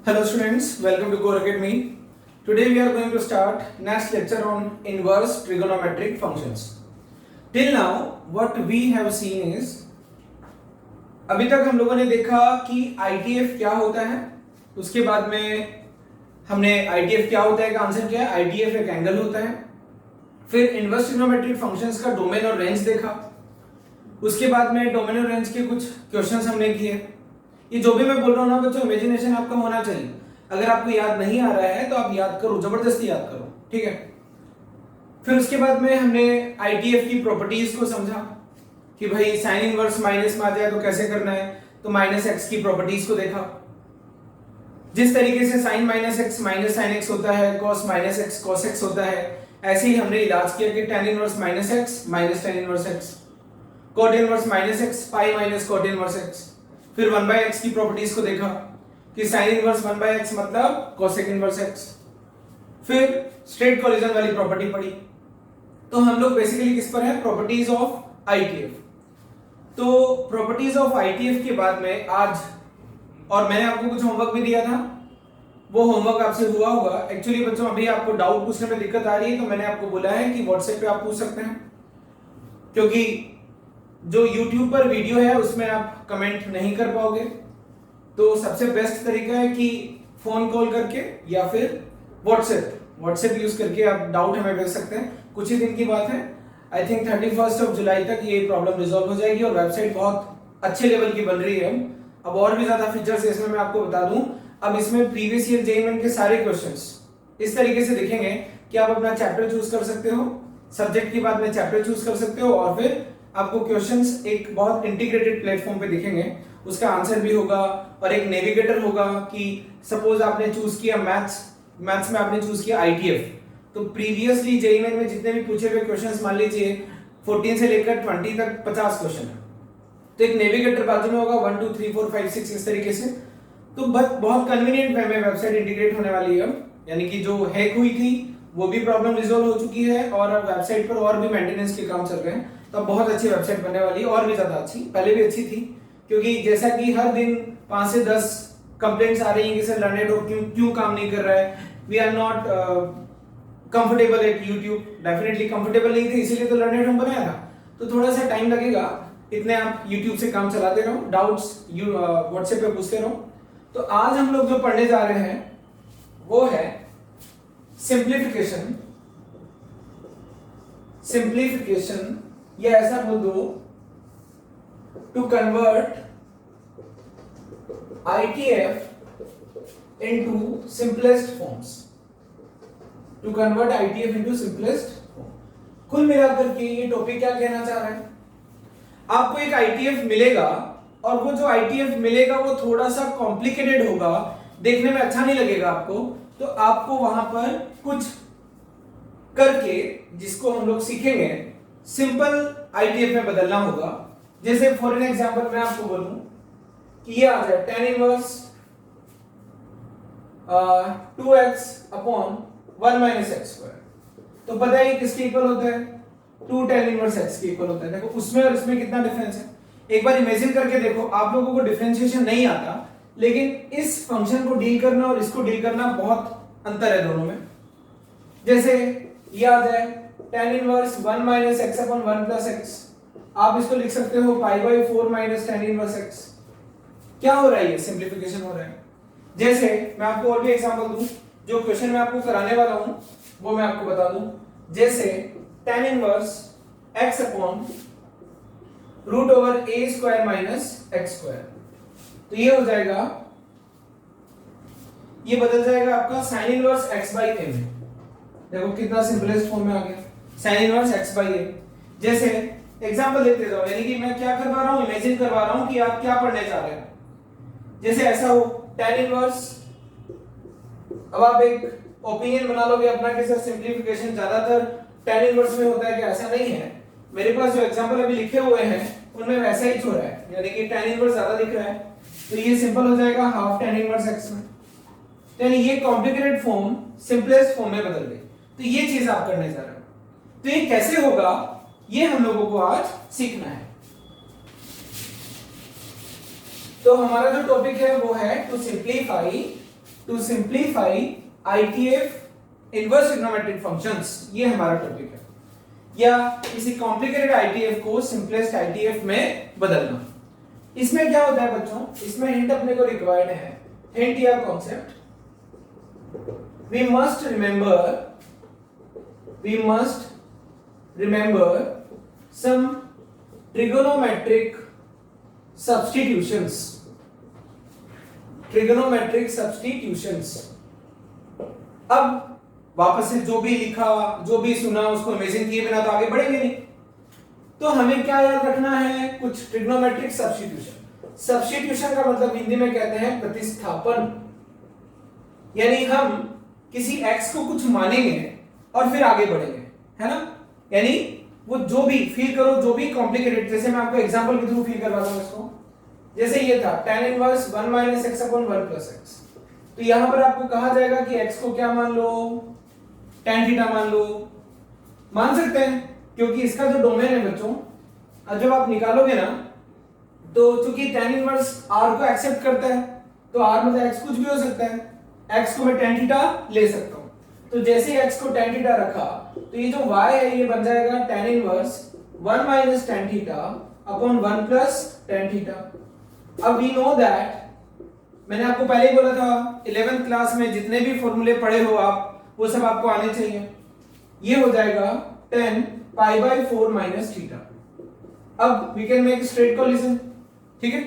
Hello students, welcome to Core Academy. Today we are going to start next lecture on inverse trigonometric functions. Till now what we have seen is अभी तक हम लोगों ने देखा कि ITF क्या होता है, उसके बाद में हमने ITF क्या होता है का आंसर किया, ITF एक एंगल होता है। फिर इनवर्स ट्रिग्नोमेट्रिक फंक्शंस का डोमेन और रेंज देखा, उसके बाद में डोमेन और रेंज के कुछ क्वेश्चंस हमने किए। ये जो भी मैं बोल रहा हूँ ना बच्चों, इमेजिनेशन आपका होना चाहिए। अगर आपको याद नहीं आ रहा है तो आप याद करो, जबरदस्ती याद करो, ठीक है। फिर उसके बाद में हमने आईटीएफ की प्रॉपर्टीज को समझा कि भाई साइन इनवर्स माइनस में आ जाए तो कैसे करना है, तो माइनस एक्स की प्रॉपर्टीज को देखा। जिस तरीके से sine minus x minus sine X होता है, cos minus X cos X होता है, ऐसे ही हमने इलाज किया कि tan inverse minus x minus tan inverse X, cot inverse minus X pi minus cot inverse X. फिर 1/x की प्रॉपर्टीज को देखा कि sin इनवर्स 1/x मतलब cosec इनवर्स x। फिर स्ट्रेट कोलिजन वाली प्रॉपर्टी पढ़ी। तो हम लोग बेसिकली किस पर है, प्रॉपर्टीज ऑफ आईटीएफ। तो प्रॉपर्टीज ऑफ आईटीएफ के बाद में आज, और मैंने आपको कुछ होमवर्क भी दिया था, वो होमवर्क आपसे हुआ होगा। एक्चुअली बच्चों अभी आपको डाउट पूछने में दिक्कत आ रही है तो मैंने आपको बोला है कि व्हाट्सएप पे आप पूछ सकते हैं, क्योंकि जो YouTube पर वीडियो है उसमें आप कमेंट नहीं कर पाओगे। तो सबसे बेस्ट तरीका है कि फोन कॉल करके या फिर व्हाट्सएप यूज करके आप डाउट हमें भेज सकते हैं। कुछ ही दिन की बात है, आई थिंक 31 जुलाई तक ये प्रॉब्लम रिजॉल्व हो जाएगी और वेबसाइट बहुत अच्छे लेवल की बन रही है। अब और भी ज्यादा फीचर्स इसमें मैं आपको बता दूं। अब इसमें प्रीवियस ईयर जेईई के सारे क्वेश्चंस इस तरीके से दिखेंगे कि आप अपना चैप्टर चूज कर सकते हो, सब्जेक्ट के बाद में चैप्टर चूज कर सकते हो, और फिर आपको क्वेश्चंस एक बहुत इंटीग्रेटेड प्लेटफॉर्म पे दिखेंगे, उसका आंसर भी होगा और एक नेविगेटर होगा कि सपोज आपने चूज किया मैथ्स में आपने चूज किया आईटीएफ, तो प्रीवियसली जेईई में जितने भी पूछे हुए क्वेश्चंस मान लीजिए 14 से लेकर 20 तक 50 क्वेश्चन है, तो एक नेविगेटर बाजू में होगा 1 2 3 4 5 6 इस तरीके से। तो बहुत कन्वीनियंट वे में वेबसाइट इंटीग्रेट होने वाली है, यानी कि जो हैक हुई थी वो भी प्रॉब्लम रिजॉल्व हो चुकी है और अब वेबसाइट पर और भी मेंटेनेंस के काम चल रहे हैं। तो बहुत अच्छी वेबसाइट बनने वाली है, और भी ज्यादा अच्छी, पहले भी अच्छी थी, क्योंकि जैसा कि हर दिन 5 से 10 कंप्लेंट्स आ रही हैं कि सर लर्नेड हो क्यों काम नहीं कर रहा है, we are not comfortable at YouTube. Definitely comfortable नहीं थे, इसीलिए तो लर्नेड होम बनाया था। तो थोड़ा सा टाइम लगेगा, इतने आप यूट्यूब से काम चलाते रहो, डाउट्स व्हाट्सएप पे पूछते रहो। तो आज हम लोग जो पढ़ने जा रहे हैं वो है सिंप्लीफिकेशन, या ऐसा बोल दो to convert ITF into simplest forms, to convert ITF into simplest form। कुल मिलाकर के ये टॉपिक क्या कहना चाह रहा है, आपको एक ITF मिलेगा और वो जो ITF मिलेगा वो थोड़ा सा कॉम्प्लिकेटेड होगा, देखने में अच्छा नहीं लगेगा आपको, तो आपको वहां पर कुछ करके जिसको हम लोग सीखेंगे सिंपल ITF में बदलना होगा। जैसे फॉर एन एग्जांपल मैं आपको बोलूं कि ये आ जाए tan inverse 2x upon 1 minus x square, तो पता है किसके इक्वल होता है, 2 tan इनवर्स x के इक्वल होता है। देखो उसमें और इसमें कितना डिफरेंस है, एक बार इमेजिन करके देखो। आप लोगों को डिफरेंशिएशन नहीं आता, लेकिन इस फंक्शन को डील करना और इसको डील करना बहुत अंतर है दोनों में। जैसे ये आ जाए tan inverse 1 minus x upon 1 plus x, आप इसको लिख सकते हो pi by 4 minus tan inverse x. क्या हो रहा है, ये सिंप्लीफिकेशन हो रहा है। जैसे मैं आपको और भी एग्जांपल दूं, जो क्वेश्चन मैं आपको कराने वाला हूं वो मैं आपको बता दूं। जैसे tan inverse x upon root over a square minus x square, तो ये हो जाएगा, ये बदल जाएगा आपका sin inverse x by a में। देखो कितना सिंपलेस्ट फॉर्म में आ गया, sin inverse x by a। जैसे एग्जांपल लेते जाओ, यानी कि मैं क्या करवा रहा हूं, इमेजिन करवा रहा हूं कि आप क्या पढ़ने जा रहे हैं। जैसे ऐसा हो tan इनवर्स, अब आप एक ओपिनियन बना लोगे अपना कि सर सिंप्लीफिकेशन ज्यादातर tan इनवर्स में होता है, कि ऐसा नहीं है। मेरे पास जो एग्जांपल अभी लिखे हुए हैं उनमें वैसा ही हो रहा है, यानी कि tan इनवर्स ज्यादा दिख रहा है, तो ये सिंपल हो जाएगा हाफ tan इनवर्स x में। यानी ये कॉम्प्लिकेटेड फॉर्म सिंपलेस्ट फॉर्म में बदल गई। तो ये चीज आप करने जा रहे हो, तो ये कैसे होगा ये हम लोगों को आज सीखना है। तो हमारा जो टॉपिक है वो है to simplify to simplify ITF inverse trigonometric functions, ये हमारा टॉपिक है, या किसी कॉम्प्लिकेटेड आईटीएफ को सिंपलेस्ट आईटीएफ में बदलना। इसमें क्या होता है बच्चों, इसमें हिंट अपने को रिक्वायर्ड है, हिंट या concept, we must remember some trigonometric substitutions, अब वापस से जो भी लिखा, जो भी सुना, उसको इमेजिन किए बिना तो आगे बढ़ेंगे नहीं। तो हमें क्या याद रखना है, कुछ ट्रिग्नोमेट्रिक सब्स्टिट्यूशन का मतलब हिंदी में कहते हैं प्रतिस्थापन, यानी हम किसी x को कुछ मानेंगे और फिर आगे बढ़ेंगे, है ना। यानी वो जो भी फील करो, जो भी कॉम्प्लिकेटेड, जैसे मैं आपको एग्जांपल के थ्रू फील करवाता हूं इसको, जैसे ये था tan इनवर्स 1 - x / 1 + x, तो यहां पर आपको कहा जाएगा कि x को क्या मान लो, tan थीटा मान लो, मान सकते हैं क्योंकि इसका जो डोमेन है बच्चों, जब आप निकालोगे ना, तो चूंकि tan इनवर्स r को एक्सेप्ट करता है, तो r मतलब x कुछ भी हो सकता है, x को मैं tan थीटा ले सकता हूं, तो जैसे x को tan थीटा रखा, तो ये जो y है ये बन जाएगा tan inverse 1 - tan theta upon 1 + tan theta. अब वी नो दैट, मैंने आपको पहले ही बोला था 11th क्लास में जितने भी फॉर्मूले पढ़े हो आप, वो सब आपको आने चाहिए। ये हो जाएगा tan π/4 - थीटा। अब we can make straight collision, ठीक है,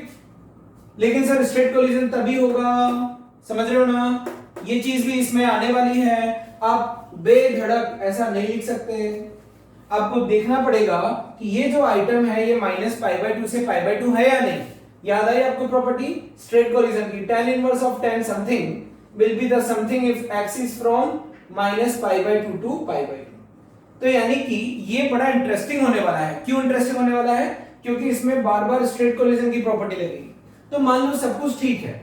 लेकिन सर स्ट्रेट कोलिजन तभी होगा, समझ रहे हो ना, ये चीज भी इसमें आने वाली है, आप बेधड़क ऐसा नहीं लिख सकते, आपको देखना पड़ेगा कि ये जो आइटम है ये -π/2 से π/2 है या नहीं। याद आई आपको प्रॉपर्टी स्ट्रेट कोलिजन की, tan inverse of tan something will be the something if x is from -π/2 to π/2। तो यानी कि ये बड़ा इंटरेस्टिंग होने वाला है। क्यों इंटरेस्टिंग होने वाला है, क्योंकि इसमें बार-बार स्ट्रेट कोलिजन की प्रॉपर्टी लगेगी। तो मान लो सब कुछ ठीक है,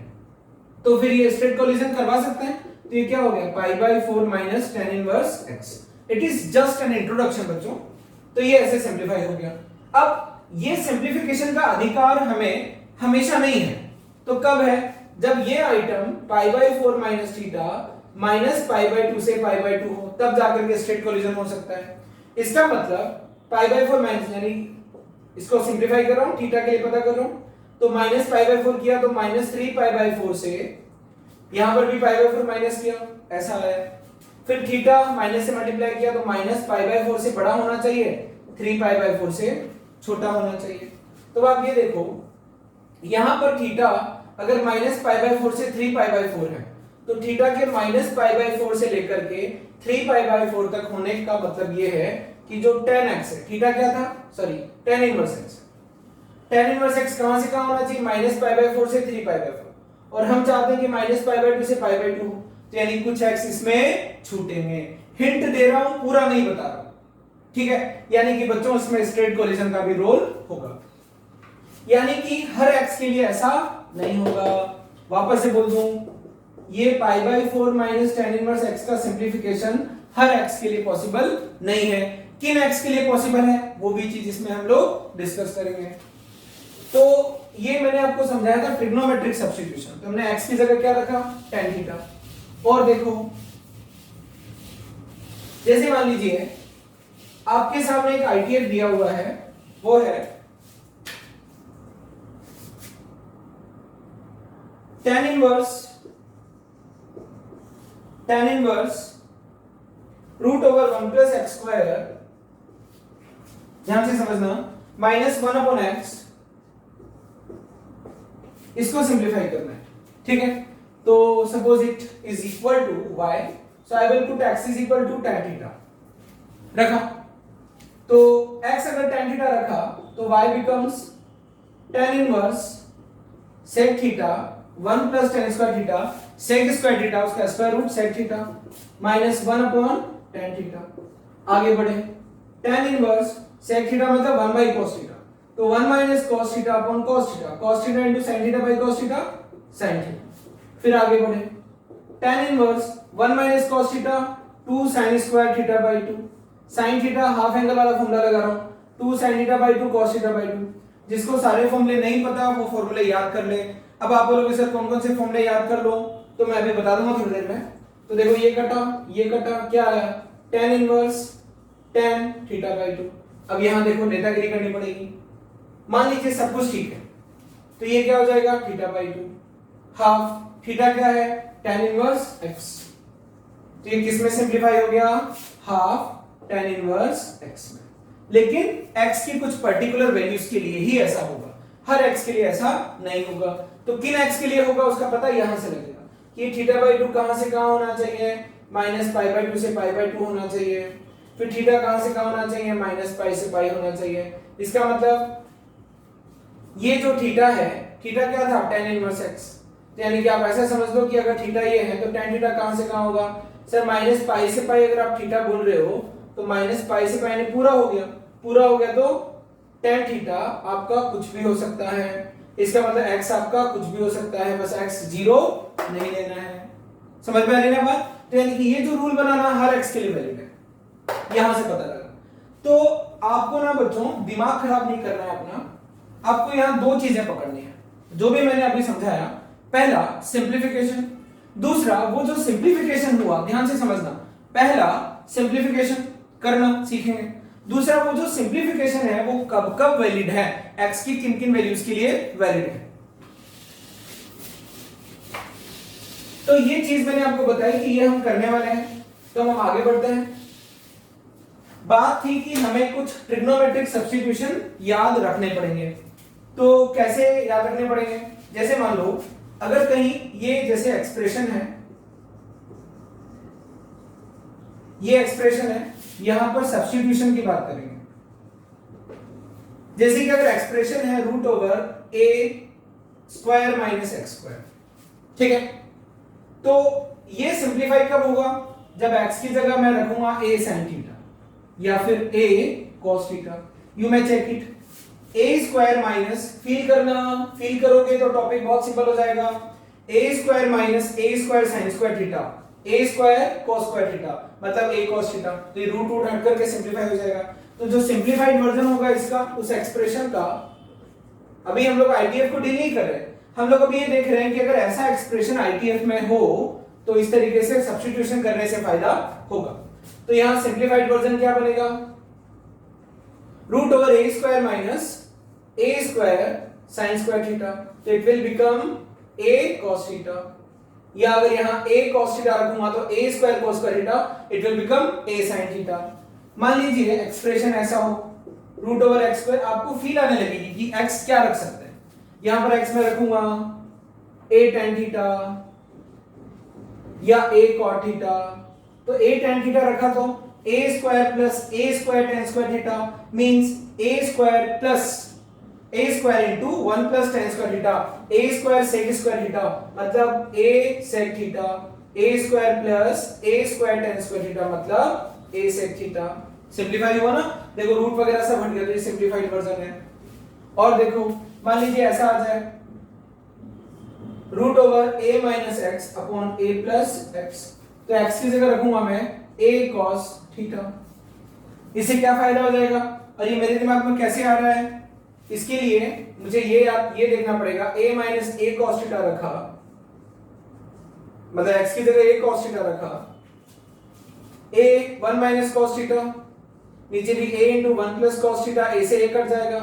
तो फिर ये स्ट्रेट कोलिजन करवा सकते हैं, तो ये क्या हो गया π/4 - tan inverse x। It is just an introduction बच्चों, तो ये ऐसे सिंपलीफाई हो गया। अब ये सिंपलीफिकेशन का अधिकार हमें हमेशा नहीं है, तो कब है, जब ये आइटम π/4 - थीटा -π/2 से π/2 हो, तब जाकर के स्ट्रेट कोलिजन हो सकता है। इसका मतलब π/4 यानी इसको सिंपलीफाई कर रहा हूं, थीटा के लिए पता कर रहा हूं, तो -π/4 किया तो -3π/4 से, यहां पर भी π/4 माइनस किया, ऐसा है, फिर थीटा माइनस से मल्टीप्लाई किया तो -π/4 से बड़ा होना चाहिए, 3π/4 से छोटा होना चाहिए। तो आप ये देखो, यहां पर थीटा अगर -π/4 से 3π/4 है, तो थीटा के -π/4 से लेकर के 3π/4 तक होने का मतलब ये है कि जो tan x है, थीटा क्या था, sorry tan inverse x, tan inverse x कहां से कहां होना चाहिए, -π/4 से 3π/4, और हम चाहते हैं कि -π/2 से π/2 हो, तो यानी कुछ x इसमें छूटेंगे। हिंट दे रहा हूं, पूरा नहीं बता रहा, ठीक है। यानी कि बच्चों इसमें स्ट्रेट कोलिजन का भी रोल होगा, यानी कि हर x के लिए ऐसा नहीं होगा। वापस से बोल दूं, ये π/4 - tan इनवर्स x का सिंपलीफिकेशन हर x के लिए पॉसिबल नहीं है। किन x के लिए पॉसिबल है, वो भी चीज इसमें हम लोग डिस्कस करेंगे। तो ये मैंने आपको समझाया था ट्रिग्नोमेट्रिक सब्स्टिट्यूशन, तो हमने x की जगह क्या रखा, tan थीटा। और देखो, जैसे मान लीजिए आपके सामने एक आईटीएफ दिया हुआ है, वो है tan इनवर्स √1 + x², ध्यान से समझना, -1/x, इसको सिंपलीफाई करना है, ठीक है। तो suppose it is equal to y, so I will put x is equal to tan theta रखा, तो x अगर tan थीटा रखा तो y becomes tan inverse sec theta 1 + tan² theta sec² theta उसका square root sec theta -1/tan theta. आगे बढ़े, tan inverse sec theta मतलब 1/cos theta, तो 1 - cos theta upon cos theta, cos theta into sin theta by cos theta sin theta. फिर आगे बढ़े, tan inverse 1 - cos theta 2 sin² theta by 2, sin theta half angle वाला formula लगा रहा हूं, 2 sin theta by 2 cos theta by 2। जिसको सारे फॉर्मूले नहीं पता वो फॉर्मूले याद कर ले। अब आप बोलोगे सर कौन कौन से फॉर्मूले याद कर लो, तो तो मैं अभी बता दूंगा थोड़ी देर में। तो देखो ये कटा क्या आया, tan inverse tan theta by 2। अब यहां देखो नेतागिरी करनी पड़ेगी। मान लीजिए सब कुछ ठीक है, तो ये क्या हो जाएगा थीटा बाई 2 हाफ थीटा क्या है tan इनवर्स x। तो ये किस में सिंप्लीफाई हो गया, हाफ tan इनवर्स x में। लेकिन x की कुछ पर्टिकुलर वैल्यूज के लिए ही ऐसा होगा, हर x के लिए ऐसा नहीं होगा। तो किन x के लिए होगा उसका पता यहां से लगेगा कि थीटा बाई 2 कहां से कहां होना चाहिए, माइनस पाई बाई 2 से पाई बाई 2 होना चाहिए। फिर थीटा कहां से कहां होना चाहिए, माइनस पाई से पाई होना चाहिए। इसका मतलब ये जो थीटा है, थीटा क्या था tan इनवर्स x, तो यानी कि आप ऐसा समझ लो कि अगर थीटा ये है तो tan थीटा कहां से कहां होगा सर, माइनस पाई से पाई। अगर आप थीटा बोल रहे हो तो माइनस पाई से पाई यानी पूरा हो गया तो tan थीटा आपका कुछ भी हो सकता है। इसका मतलब x आपका कुछ भी हो सकता है, बस x 0 नहीं लेना है। समझ में आ रही है बात? तो यानी कि ये जो रूल बनाना हर x के लिए वैलिड है, यहां से पता लगा। तो आपको ना बच्चों दिमाग खराब नहीं करना है अपना, आपको यहां दो चीजें पकड़नी है जो भी मैंने अभी समझाया। पहला सिंप्लीफिकेशन, दूसरा वो जो सिंप्लीफिकेशन हुआ, ध्यान से समझना। पहला सिंप्लीफिकेशन करना सीखेंगे, दूसरा वो जो सिंप्लीफिकेशन है वो कब कब वैलिड है, x की किन किन वैल्यूज के लिए वैलिड है। तो ये चीज मैंने आपको बताई कि ये हम करने वाले हैं। तो हम आगे बढ़ते हैं। बात थी कि हमें कुछ ट्रिग्नोमेट्रिक सब्स्टिट्यूशन याद रखने पड़ेंगे। तो कैसे याद रखने पड़ेंगे, जैसे मान लो अगर कहीं ये जैसे एक्सप्रेशन है, ये एक्सप्रेशन है, यहां पर सब्स्टिट्यूशन की बात करेंगे। जैसे कि अगर एक्सप्रेशन है root over a square minus x square, ठीक है, तो ये सिंप्लीफाई कब होगा, जब x की जगह मैं रखूंगा a sin थीटा या फिर a cos theta. You may check it, a square minus, feel करोगे तो टॉपिक बहुत सिंपल हो जाएगा। a square minus a square sin square theta, a square cos square theta मतलब a cos थीटा। तो ये रूट हट करके सिंप्लीफाई हो जाएगा। तो जो सिंप्लीफाइड वर्जन होगा इसका, उस एक्सप्रेशन का, अभी हम लोग आईटीएफ को डील नहीं कर रहे, हम लोग अभी ये देख रहे हैं कि अगर ऐसा एक्सप्रेशन आईटीएफ में हो तो इस तरीके से सब्स्टिट्यूशन करने से फायदा होगा। तो यहां सिंप्लीफाइड वर्जन क्या बनेगा, root over a square minus a square sin square theta, तो it will become a cos theta. या अगर यहां a cos थीटा रखूंगा तो a square cos square theta, it will become a sin theta. मान लीजिए एक्सप्रेशन ऐसा हो रूट ओवर x स्क्वायर, आपको फील आने लगेगी कि x क्या रख सकते हैं। यहां पर x में रखूंगा a tan थीटा या a cot थीटा, तो a tan थीटा रखा तो a square plus a square tan square theta means a square plus a square into 1 plus tan square theta, a square sec square theta मतलब a sec theta, a square plus a square tan square theta मतलब a sec theta. Simplify हुआ ना, देखो root वगैरह सब हट गया, तो ये सिंप्लीफाइड वर्जन है। और देखो मान लीजिए ऐसा आ जाए root over a minus x upon a plus x, तो x की जगह रखूंगा मैं a cos थीटा। इससे क्या फायदा हो जाएगा, और ये मेरे दिमाग में कैसे आ रहा है, इसके लिए मुझे ये देखना पड़ेगा a minus a cos theta रखा, मतलब x की जगह a cos थीटा रखा, a 1 माइनस cos थीटा, नीचे भी a into 1 plus cos theta, a से a कट जाएगा,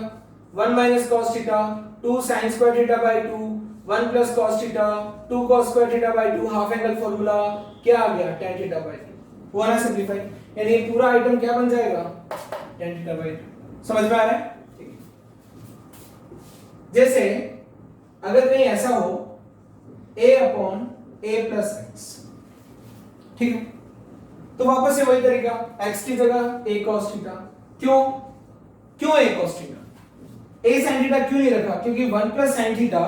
1 minus cos theta 2 sin square theta by 2, 1 plus cos theta 2 cos square theta by 2, half angle formula क्या आ गया tan theta by 2। हुआ ना simplify, यानी ये पूरा आइटम क्या बन जाएगा tan थीटा by 2। समझ में आ रहा है? ठीक है। जैसे अगर कहीं ऐसा हो a upon a plus x, ठीक है, तो वापस से वही तरीका, x की जगह a cos थीटा। क्यों a cos theta, a sin theta क्यों नहीं रखा, क्योंकि 1 प्लस sin थीटा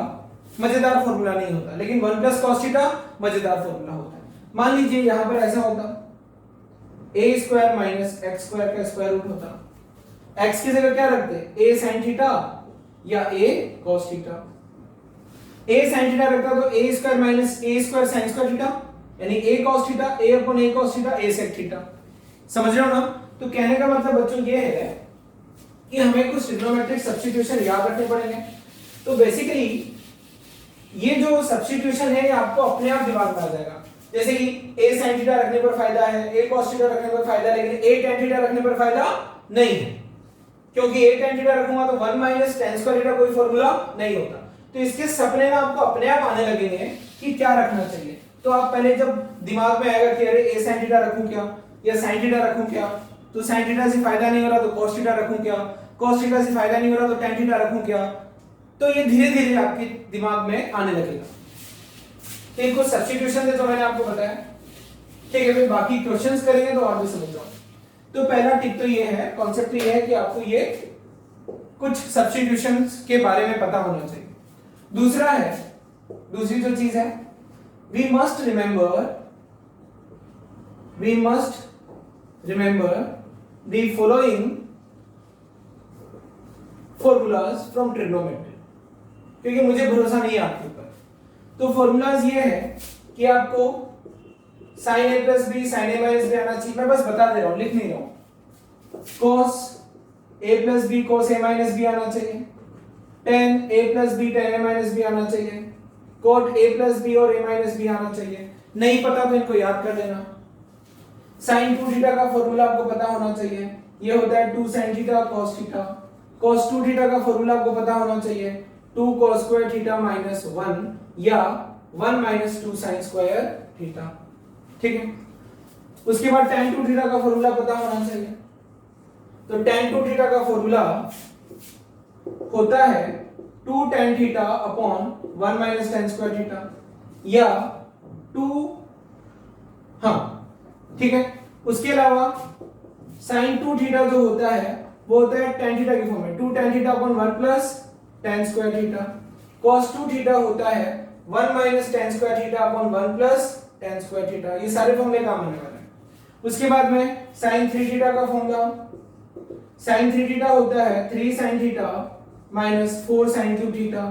मजेदार फॉर्मूला नहीं होता, लेकिन 1 प्लस cos थीटा मजेदार फॉर्मूला होता है। मान लीजिए यहां पर ऐसा होता a square minus x square का स्क्वायर रूट होता, x की जगह क्या रखते a sin थीटा या a cos theta. a sin theta रखता तो a square minus a square sin square theta यानी a cos theta, a upon a cos theta, a sec theta. समझ रहे हो ना? तो कहने का मतलब बच्चों ये है कि हमें कुछ ट्रिग्नोमेट्रिक सब्स्टिट्यूशन याद रखने पड़ेंगे। तो बेसिकली ये जो सब्स्टिट्यूशन है ये आपको अपने आप दिमाग में आ जाएगा। जैसे कि a sin थीटा रखने पर फायदा है, a cos थीटा रखने पर फायदा, लेकिन a tan थीटा रखने पर फायदा नहीं है, क्योंकि a tan थीटा रखूंगा तो 1 माइनस tan स्क्वायर थीटा कोई फॉर्मूला नहीं होता। तो इसके सपने में आपको अपने आप आने लगेंगे कि क्या रखना चाहिए। तो आप पहले जब दिमाग में आएगा कि अरे a sin थीटा रखूं क्या या sin थीटा रखूं क्या, तो sin थीटा से फायदा नहीं हो रहा तो cos थीटा रखूं क्या, cos थीटा से फायदा नहीं हो रहा तो tan थीटा रखूं क्या। तो ये धीरे धीरे आपके दिमाग में आने लगेगा। ठीक, कुछ सब्स्टिट्यूशन है जो मैंने आपको बताया। ठीक है, फिर बाकी क्वेश्चंस करेंगे तो और भी समझ जाओ। तो पहला टिप तो ये है, कॉन्सेप्ट ये है कि आपको ये कुछ सब्स्टिट्यूशंस के बारे में पता होना चाहिए। दूसरा है, दूसरी जो चीज है, we must remember the following formulas from trigonometry, क्योंकि मुझे भरोसा नहीं है आपके ऊपर। तो फॉर्मूलाज ये है कि आपको sin a plus b sin a minus b आना चाहिए। मैं बस बता दे रहा हूं, लिख नहीं रहा हूं। cos a plus b cos a minus b आना चाहिए, tan a plus b tan a minus b आना चाहिए, cot a plus b और a minus b आना चाहिए। नहीं पता तो इनको याद कर लेना। sin 2 थीटा का फॉर्मूला आपको पता होना चाहिए, ये होता है 2 sin theta cos theta. cos 2 theta का फॉर्मूला आपको पता होना चाहिए 2 cos स्क्वायर थीटा माइनस 1 या 1 माइनस 2 sin स्क्वायर थीटा। ठीक है, उसके बाद tan 2 थीटा का फॉर्मूला पता होना चाहिए। तो tan 2 थीटा का फॉर्मूला होता है 2 tan theta upon 1 minus tan square theta या 2, हाँ ठीक है। उसके अलावा sin 2 थीटा जो होता है वो होता है tan थीटा की फॉर्म में 2 tan theta upon 1 plus tan square theta. cos 2 theta होता है 1 minus tan square theta upon 1 plus tan square theta. ये सारे फॉर्मूले काम आने वाले हैं। उसके बाद में sin 3 थीटा का फॉर्मूला, sin 3 थीटा होता है 3 sin theta minus 4 sin cube theta.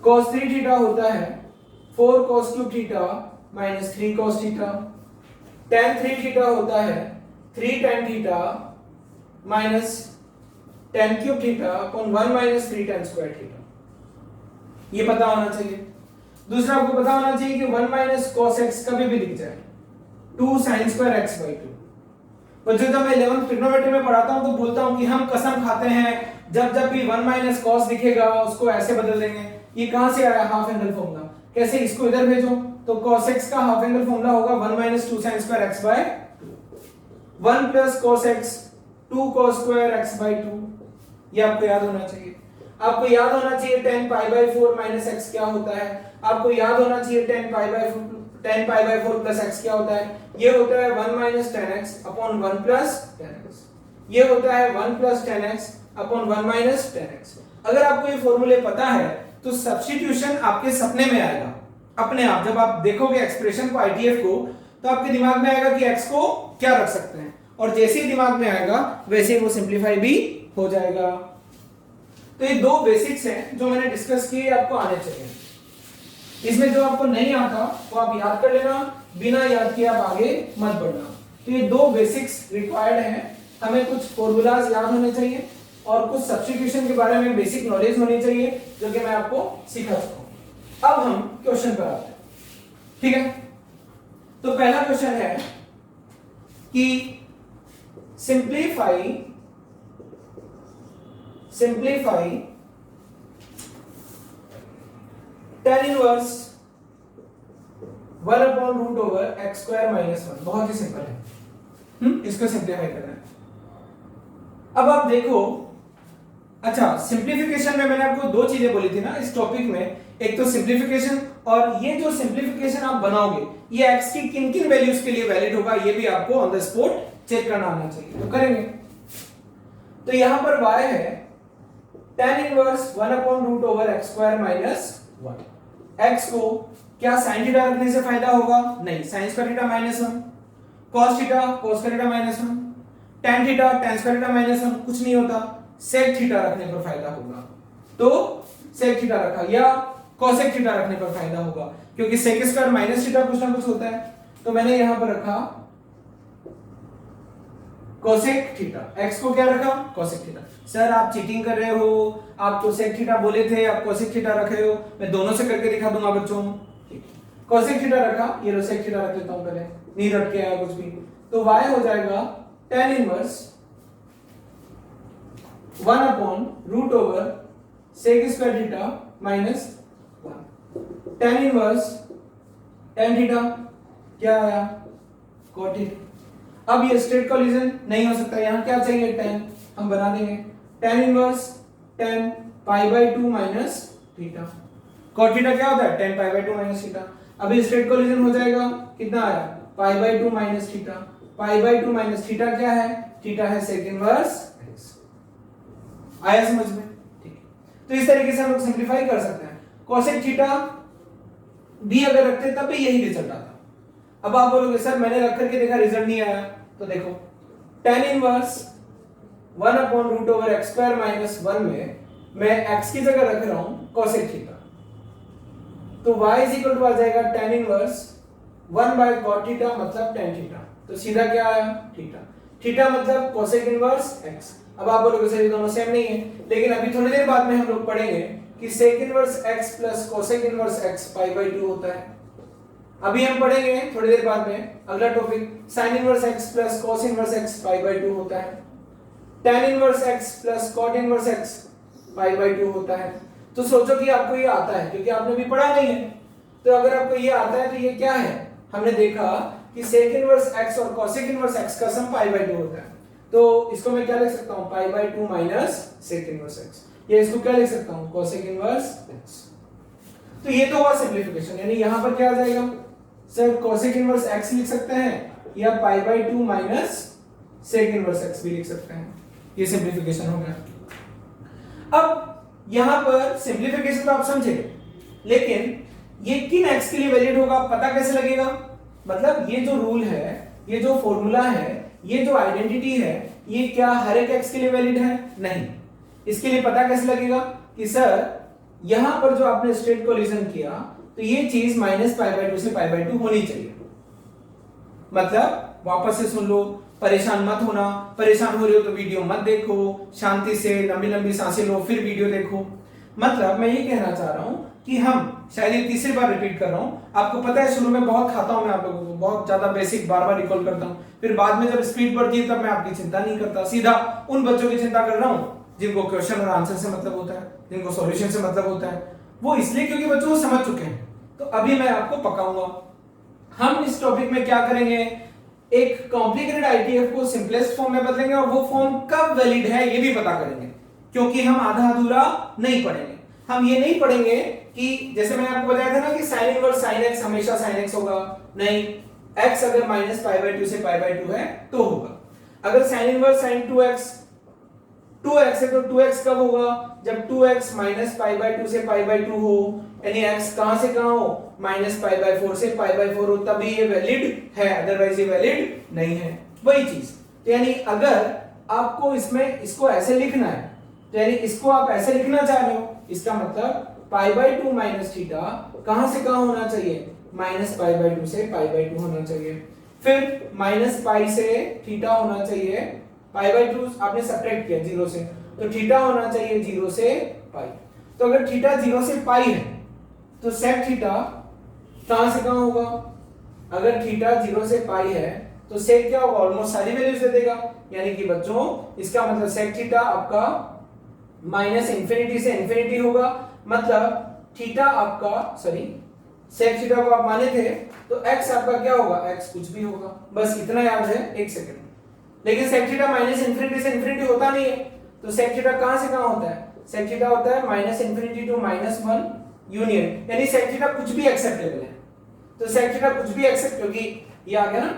cos 3 theta होता है 4 cos cube theta minus 3 cos theta. tan 3 theta होता है 3 tan theta minus tan cube theta upon 1 minus 3 tan square theta. ये पता होना चाहिए। दूसरा आपको पता होना चाहिए कि 1 माइनस cos x कभी भी दिख जाए 2 sin स्क्वायर x by 2। बच्चों जब मैं 11th ट्रिग्नोमेट्री में पढ़ाता हूं तो बोलता हूं कि हम कसम खाते हैं जब जब भी 1 माइनस cos दिखेगा उसको ऐसे बदल देंगे। ये कहां से आया हाफ एंगल फॉर्मूला? कैसे, इसको इधर भेजो तो cos x का हाफ एंगल फॉर्मूला होगा 1 minus 2 sin square x by 2, 1 plus cos x 2 cos square x by 2। ये आपको याद होना चाहिए। आपको याद होना चाहिए tan pi by 4 minus x क्या होता है। आपको याद होना चाहिए tan pi by 4 plus x क्या होता है। ये होता है 1 minus tan x upon 1 plus tan x। ये होता है 1 plus tan x upon 1 minus tan x। अगर आपको ये फॉर्मूले पता है तो सब्स्टिट्यूशन आपके सपने में आएगा अपने आप। जब आप देखोगे एक्सप्रेशन को ITF को तो आपके दिमाग में आएगा कि x को क्या रख सकते हैं, और जैसे ही दिमाग में आएगा वैसे ही वो सिंप्लीफाई भी हो जाएगा। तो ये दो बेसिक्स हैं जो मैंने डिस्कस किए, आपको आने चाहिए। इसमें जो आपको नहीं आता वो आप याद कर लेना, बिना याद किए आप आगे मत बढ़ना। तो ये दो बेसिक्स रिक्वायर्ड हैं। हमें कुछ फॉर्मूलाज याद होने चाहिए और कुछ सब्स्टिट्यूशन के बारे में बेसिक नॉलेज होनी चाहिए जो कि मैं आपको सिखा चुका हूं। अब हम क्वेश्चन पर आते हैं। ठीक है, तो पहला क्वेश्चन है कि simplify tan inverse 1 upon root over x square minus 1। बहुत ही सिंपल है, इसको सिंप्लीफाई करना है। अब आप देखो, अच्छा सिंप्लीफिकेशन में मैंने आपको दो चीजें बोली थी ना इस टॉपिक में, एक तो सिंप्लीफिकेशन, और ये जो सिंप्लीफिकेशन आप बनाओगे ये x की किन किन वैल्यूज के लिए वैलिड होगा ये भी आपको ऑन द स्पॉट चेक करना आना चाहिए। तो करेंगे। तो यहां पर y है tan inverse 1 upon root over x square minus 1। x को क्या sin थीटा रखने से फायदा होगा? नहीं, sin square theta minus 1, cos theta cos square theta minus 1, tan theta tan square theta minus 1, कुछ नहीं होता। sec थीटा रखने पर फायदा होगा तो sec थीटा रखा, या cosec थीटा रखने पर फायदा होगा क्योंकि sec स्क्वायर माइनस थीटा कुछ ना कुछ होता है। तो मैंने यहां पर रखा कोसेक थीटा, x को क्या रखा कोसेक थीटा। सर आप चीटिंग कर रहे हो, आप कोसेक थीटा बोले थे, आप कोसेक थीटा रख रहे हो, मैं दोनों से करके दिखा दूंगा बच्चों। कोसेक थीटा रखा, ये लो सेक थीटा रख लेता हूं पहले, नहीं रट के आया कुछ भी, तो y हो जाएगा tan inverse 1 upon root over sec square theta minus 1। tan inverse tan theta क्या आया cot थीटा। अब ये स्ट्रेट कोलिजन नहीं हो सकता, यहां क्या चाहिए tan, हम बना देंगे tan inverse tan pi by 2 minus theta. cot theta क्या होता है tan pi by 2 minus theta. अब ये स्ट्रेट कोलिजन हो जाएगा, कितना आया पाई by 2 minus theta. Pi by 2 minus theta क्या है, थीटा है सेक इनवर्स x। आया समझ में, ठीक है। तो इस तरीके से हम लोग सिंपलीफाई कर सकते हैं। कोसेक थीटा भी अगर रखते तब भी यही रिजल्ट आता। अब आप बोलोगे सर मैंने रख करके देखा रिजल्ट नहीं आया, तो देखो tan inverse 1 upon root over x square minus 1 में मैं x की जगह रख रहा हूं कोसेक थीटा, तो y इज इक्वल टू आ जाएगा tan inverse 1 by cot theta मतलब tan थीटा। तो सीधा क्या आया थीटा। थीटा मतलब कोसेक इनवर्स x। अब आप बोलोगे सर ये दोनों सेम नहीं है, लेकिन अभी थोड़ी देर बाद में हम लोग पढ़ेंगे कि sec inverse x plus cosec inverse x pi by 2 होता है। अभी हम पढ़ेंगे थोड़ी देर बाद में अगला topic sin inverse x plus cos inverse x pi by 2 होता है। tan inverse x plus cot inverse x pi by 2 होता है। तो सोचो कि आपको ये आता है, क्योंकि आपने भी पढ़ा नहीं है। तो अगर आपको ये आता है तो ये क्या है, हमने देखा कि सेक इनवर्स x और कोसेक इनवर्स x का सम पाई बाय 2 होता है। तो इसको मैं क्या लिख सकता हूं pi by 2 minus sec inverse x, या इसको क्या लिख सकता हूं कोसेक इनवर्स x। तो ये तो हुआ सिंपलीफिकेशन, यानी यहां पर क्या आ जाएगा सर कोसेक इनवर्स x लिख सकते हैं या pi by 2 minus sec inverse x भी लिख सकते हैं। ये सिंपलीफिकेशन हो गया। अब यहां पर सिंपलीफिकेशन तो आप समझे, लेकिन ये किन x के लिए वैलिड होगा पता कैसे लगेगा। मतलब ये जो रूल है, ये जो फॉर्मूला है, ये जो आइडेंटिटी है, ये क्या हर एक x के लिए वैलिड है, नहीं। इसके लिए पता कैसे लगेगा कि सर यहां पर जो आपने स्ट्रेट कोलिजन किया तो ये चीज माइनस पाई बाय 2 से पाई बाय 2 होनी चाहिए। मतलब वापस से सुन लो, परेशान मत होना, परेशान हो रहे हो तो वीडियो मत देखो, शांति से लंबी लंबी सांसें लो फिर वीडियो देखो। मतलब मैं ये कहना चाह रहा हूं कि हम, शायद ये तीसरी बार रिपीट कर रहा हूं, आपको पता है शुरू में बहुत खाता हूं मैं आप लोगों को, बहुत ज्यादा बेसिक बार बार रिकॉल करता हूं, फिर बाद में जब स्पीड बढ़ती है तब मैं आपकी चिंता नहीं करता, सीधा उन बच्चों की चिंता कर रहा हूं जिनको क्वेश्चन और आंसर से मतलब होता है, जिनको सॉल्यूशन से मतलब होता है। वो इसलिए क्योंकि बच्चों को समझ चुके हैं। तो अभी मैं आपको पकाऊंगा। हम इस टॉपिक में क्या करेंगे, एक कॉम्प्लिकेटेड आईटीएफ को सिंपलेस्ट फॉर्म में बदलेंगे और वो फॉर्म कब वैलिड है ये भी पता करेंगे, क्योंकि हम आधा अधूरा नहीं पढ़ेंगे। हम ये नहीं पढ़ेंगे कि जैसे मैंने आपको बताया था ना कि sin इनवर्स sin x हमेशा sin x होगा, नहीं, x अगर माइनस पाई बाय 2 से पाई बाय 2 है तो होगा। अगर sin inverse sin 2x 2x है तो 2x कब होगा, जब 2x माइनस पाई बाय 2 से पाई बाय 2 हो, यानी x कहां से कहां हो, माइनस पाई बाय 4 से पाई बाय 4 हो, तभी ये वैलिड है, अदरवाइज ये वैलिड नहीं है। वही चीज, तो यानी अगर आपको इसमें इसको ऐसे लिखना है, तो यानी इसको आप ऐसे लिखना चाह रहे हो, इसका मतलब पाई बाय 2 माइनस थीटा कहां से कहां होना चाहिए, माइनस पाई बाय 2 से पाई बाय 2 होना चाहिए। फिर माइनस पाई से थीटा होना चाहिए, पाई बाय 2 आपने सब्ट्रैक्ट किया 0 से, तो थीटा होना चाहिए 0 से पाई। तो अगर थीटा 0 से पाई है तो सेक थीटा कहां से कहां होगा, अगर थीटा 0 से पाई है तो सेक क्या होगा, ऑलमोस्ट सारी वैल्यूज दे देगा, यानी कि बच्चों इसका मतलब सेक थीटा आपका माइनस इंफिनिटी से इंफिनिटी होगा। मतलब थीटा आपका, सॉरी सेक थीटा को आप माने थे तो x आपका क्या होगा, x कुछ भी होगा, बस इतना याद है, एक सेकंड। लेकिन सेक थीटा माइनस इंफिनिटी से इंफिनिटी होता नहीं है, तो सेक थीटा कहां से कहां होता है, सेक थीटा होता है minus infinity to minus 1 union, यानी सेक थीटा कुछ भी एक्सेप्टेबल है। तो सेक थीटा कुछ भी एक्सेप्ट, क्योंकि ये आ गया ना,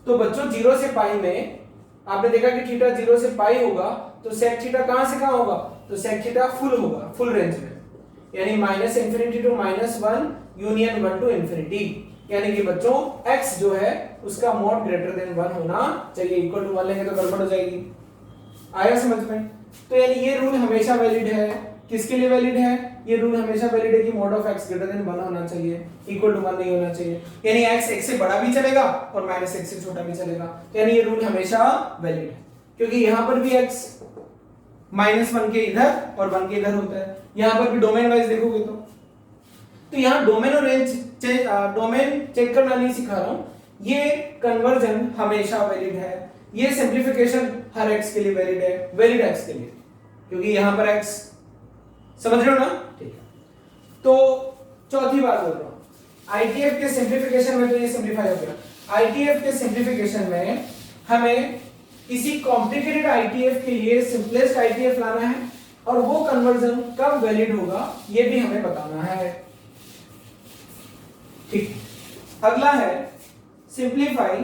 तो बच्चों 0 से पाई में आपने देखा कि थीटा 0 से पाई होगा, तो सेक थीटा कहां से कहां होगा, तो सेक थीटा फुल होगा, फुल रेंज में, यानी minus infinity to minus 1 union 1 to infinity, यानी कि बच्चों x जो है उसका मॉड ग्रेटर देन 1 होना चाहिए, इक्वल टू 1 लेंगे तो गड़बड़ हो जाएगी। आया समझ में। तो यानी ये रूल हमेशा वैलिड है, किसके लिए वैलिड है, ये रूल हमेशा वैलिड है कि mod of x greater than 1 होना चाहिए, equal to 1 नहीं होना चाहिए, यानी x x से बड़ा भी चलेगा और माइनस x से छोटा भी चलेगा, यानी ये रूल हमेशा वैलिड है, क्योंकि यहाँ पर भी x -1 के इधर और 1 के इधर होता है, यहाँ पर भी डोमेन वाइज देखोगे तो यहाँ डोमेन और रेंज डोमेन चेक करना नहीं सिखा रहा हूँ, ये कन्वर्जन हमेशा वैलिड है, ये सिंप्लीफिकेशन हर x के लिए वैलिड है, वैलिड x के लिए, क्योंकि यहाँ पर x समझ रहे हो ना, ठीक है। तो चौथी बात बोल रहा हूँ, ITF के सिंप्लीफिकेशन में तो ये सिंप्लीफाई हो गया, ITF के सिंप्लीफिकेशन में हमें किसी कॉम्प्लिकेटेड ITF के लिए सिंपलेस्ट ITF लाना है और वो कन्वर्जन कब वैलिड होगा ये भी हमें बताना है, ठीक। अगला है simplify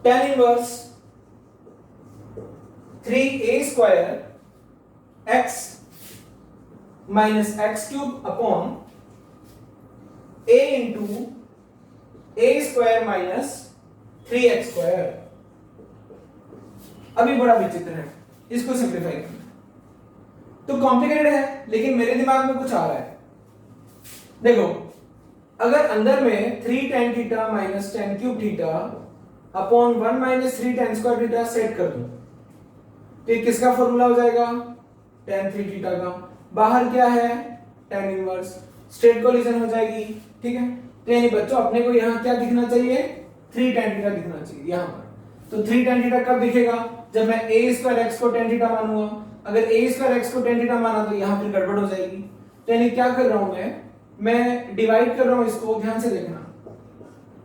tan inverse 3a square x minus x cube upon a into a square minus 3x square. अभी बड़ा विचित्र है, इसको सिंप्लीफाई करना तो कॉम्प्लिकेटेड है, लेकिन मेरे दिमाग में कुछ आ रहा है। देखो, अगर अंदर में 3 tan theta minus tan cube theta upon 1 minus 3 tan square theta set कर दूं तो ये किसका फॉर्मूला हो जाएगा, tan 3 थीटा का, बाहर क्या है tan इनवर्स, स्ट्रेट कोलिजन हो जाएगी, ठीक है। तो यानी बच्चों अपने को यहाँ क्या दिखना चाहिए, 3 tan थीटा दिखना चाहिए यहाँ पर। तो 3 tan थीटा कब दिखेगा, जब मैं a स्क्वायर x को tan थीटा मानूंगा, अगर a स्क्वायर x को tan थीटा माना तो यहाँ फिर गड़बड़ हो जाएगी। तो यानी क्या कर रहा हूं मैं डिवाइड कर रहा हूं इसको, ध्यान से देखना,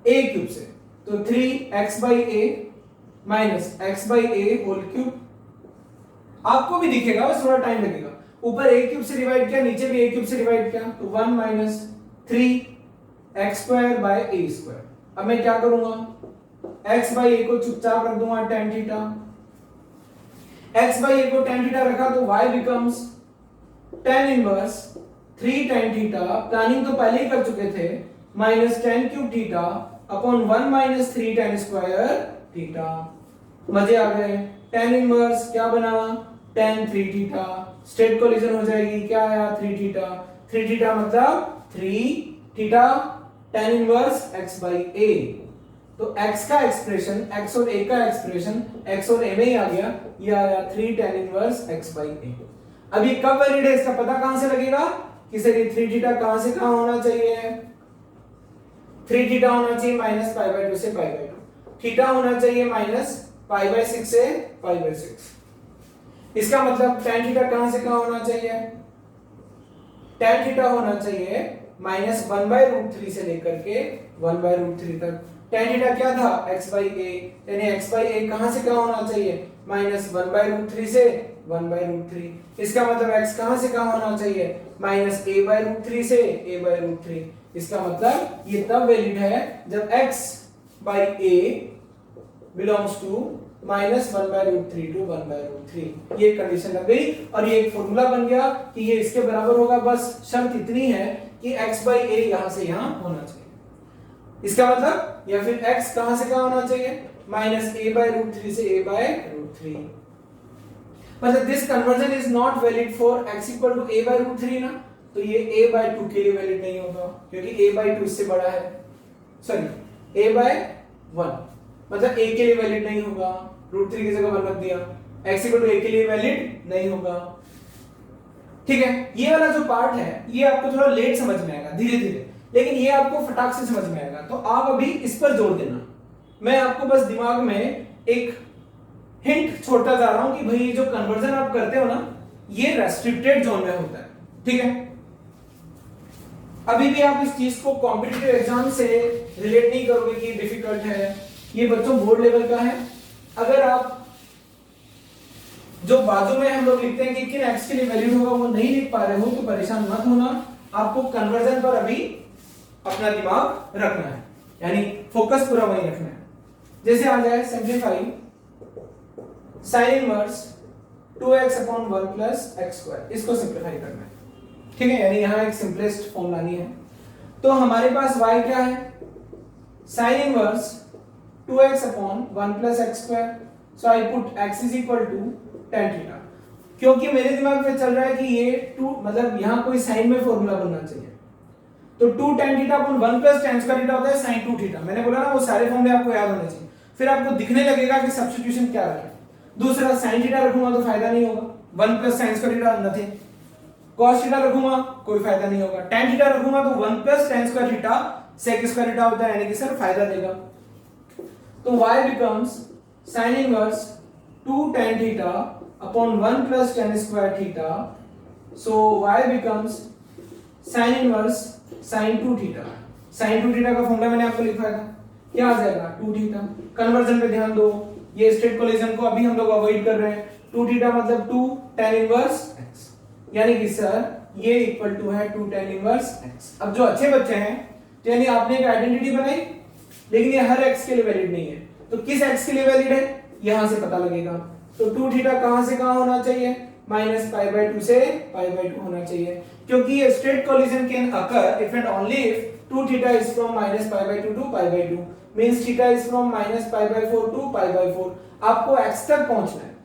a क्यूब से, तो 3x by a minus x by a whole cube, आपको भी दिखेगा बस थोड़ा टाइम लगेगा, ऊपर a क्यूब से डिवाइड किया, नीचे भी a क्यूब से डिवाइड किया, तो 1 minus 3x square by a square. अब मैं क्या करूंगा, x बाई a को चुपचाप रख दूंगा tan theta, x by a को tan थीटा रखा तो y becomes tan inverse 3 tan theta, planning तो पहले ही कर चुके थे, minus tan cube theta upon 1 minus 3 tan square theta. मजे आ गए, tan इनवर्स क्या बना tan 3 थीटा, स्ट्रेट कोलिजन हो जाएगी, क्या आया 3 थीटा, 3 थीटा मतलब 3 theta tan inverse x by a। तो x का एक्सप्रेशन, x और a का एक्सप्रेशन x और a में ही आ गया, ये आया 3 tan inverse x by a। अब ये कब वैलिड है इसका पता कहां से लगेगा कि सर ये 3 थीटा कहां से कहां होना चाहिए, 3 थीटा होना चाहिए माइनस पाई बाई 2 से पाई बाई 2, थीटा होना चाहिए माइनस पाई बाई 6 से पाई बाई 6। इसका मतलब tan थीटा कहां से कहां होना चाहिए, tan थीटा होना चाहिए माइनस 1 बाई रूट 3 से लेकर के 1 बाई रूट 3 तक। tan थीटा क्या था x बाई a, यानी x बाई a कहां से कहां होना चाहिए, माइनस 1 बाई रूट 3 से 1 बाई रूट 3। इसका मतलब x कहां से कहां होना चाहिए, माइनस a बाई रूट 3 से a बाई रूट 3। इसका मतलब ये तब वैलिड है जब x by a belongs to minus 1 by root 3 to 1 by root 3। ये कंडीशन लग गई और ये एक फॉर्मूला बन गया कि ये इसके बराबर होगा, बस शर्त इतनी है कि x बाई a यहां से यहां होना चाहिए। इसका मतलब या फिर x कहां से कहां होना चाहिए, माइनस a बाई रूट 3 से a बाई रूट 3। मतलब this conversion is not valid for x equal to a by root 3 ना, तो ये a बाई 2 के लिए वैलिड नहीं होगा क्योंकि a बाई 2 इससे बड़ा है, सॉरी a बाई 1 मतलब a के लिए वैलिड नहीं होगा, रूट 3 की जगह 1 रख दिया, x इक्वल टू a के लिए वैलिड नहीं होगा। ठीक है, ये वाला जो पार्ट है ये आपको थोड़ा लेट समझ में आएगा, धीरे धीरे, लेकिन ये आपको फटाक से समझ में आएगा। तो आप अभी इस पर जोर देना, मैं आपको बस दिमाग में एक हिंट छोड़ता जा रहा हूं कि भाई जो कन्वर्जन आप करते हो ना ये रेस्ट्रिक्टेड जोन में होता है, ठीक है। अभी भी आप इस चीज को कॉम्पिटिटिव एग्जाम से रिलेट नहीं करोगे कि डिफिकल्ट है, ये बच्चों बोर्ड लेवल का है। अगर आप जो बाजू में हम लोग लिखते हैं कि किन एक्स के लिए वैलिड होगा वो नहीं लिख पा रहे हो तो परेशान मत होना, आपको कन्वर्जन पर अभी अपना दिमाग रखना है, यानी फोकस पूरा वहीं रखना है। जैसे आ जाए simplify sin inverse 2x upon 1 plus x square, इसको सिंप्लीफाई करना है, ठीक है, यानी यहां एक सिंपलेस्ट फॉर्म लानी है। तो हमारे पास y क्या है, sin inverse 2x upon 1 plus x square, so I put x is equal to tan theta, क्योंकि मेरे दिमाग में चल रहा है कि ये 2 मतलब यहाँ कोई साइन में फॉर्मूला बनना चाहिए, तो 2 tan थीटा अपन 1 प्लस tan स्क्वायर थीटा होता है sin 2 थीटा। मैंने बोला ना वो सारे फॉर्मूले आपको याद होने चाहिए, फिर आपको दिखने लगेगा कि सब्स्टिट्यूशन क्या रखें। दूसरा sin थीटा रखूंगा तो फायदा नहीं होगा, 1 plus sin square theta nothing. cos theta रखूंगा कोई फायदा नहीं होगा, tan थीटा रखूंगा तो 1 plus tan square theta sec square theta होता है, यानी कि सर फायदा देगा। तो y becomes sin inverse 2 tan theta upon 1 plus tan square theta, so y becomes sin inverse sin 2 theta. sin 2 theta का फॉर्मूला मैंने आपको लिखवाया था, क्या आ जाएगा 2 थीटा। कन्वर्जन पे ध्यान दो, ये स्ट्रेट कोलिजन को अभी हम लोग अवॉइड कर रहे हैं। 2 थीटा मतलब 2 tan इनवर्स x, यानी कि सर ये इक्वल टू है 2 tan इनवर्स x। अब जो अच्छे बच्चे हैं तो यानी आपने एक आइडेंटिटी बनाई, लेकिन ये हर x के लिए वैलिड नहीं है, तो किस x के लिए वैलिड है यहां से पता लगेगा। तो 2 थीटा कहां से कहां होना चाहिए, -π/2 से π/2 होना चाहिए, क्योंकि ये straight collision can occur if and only if 2 theta is from -π/2 to π/2, means theta is from -π/4 to π/4। आपको x तक पहुंचना है,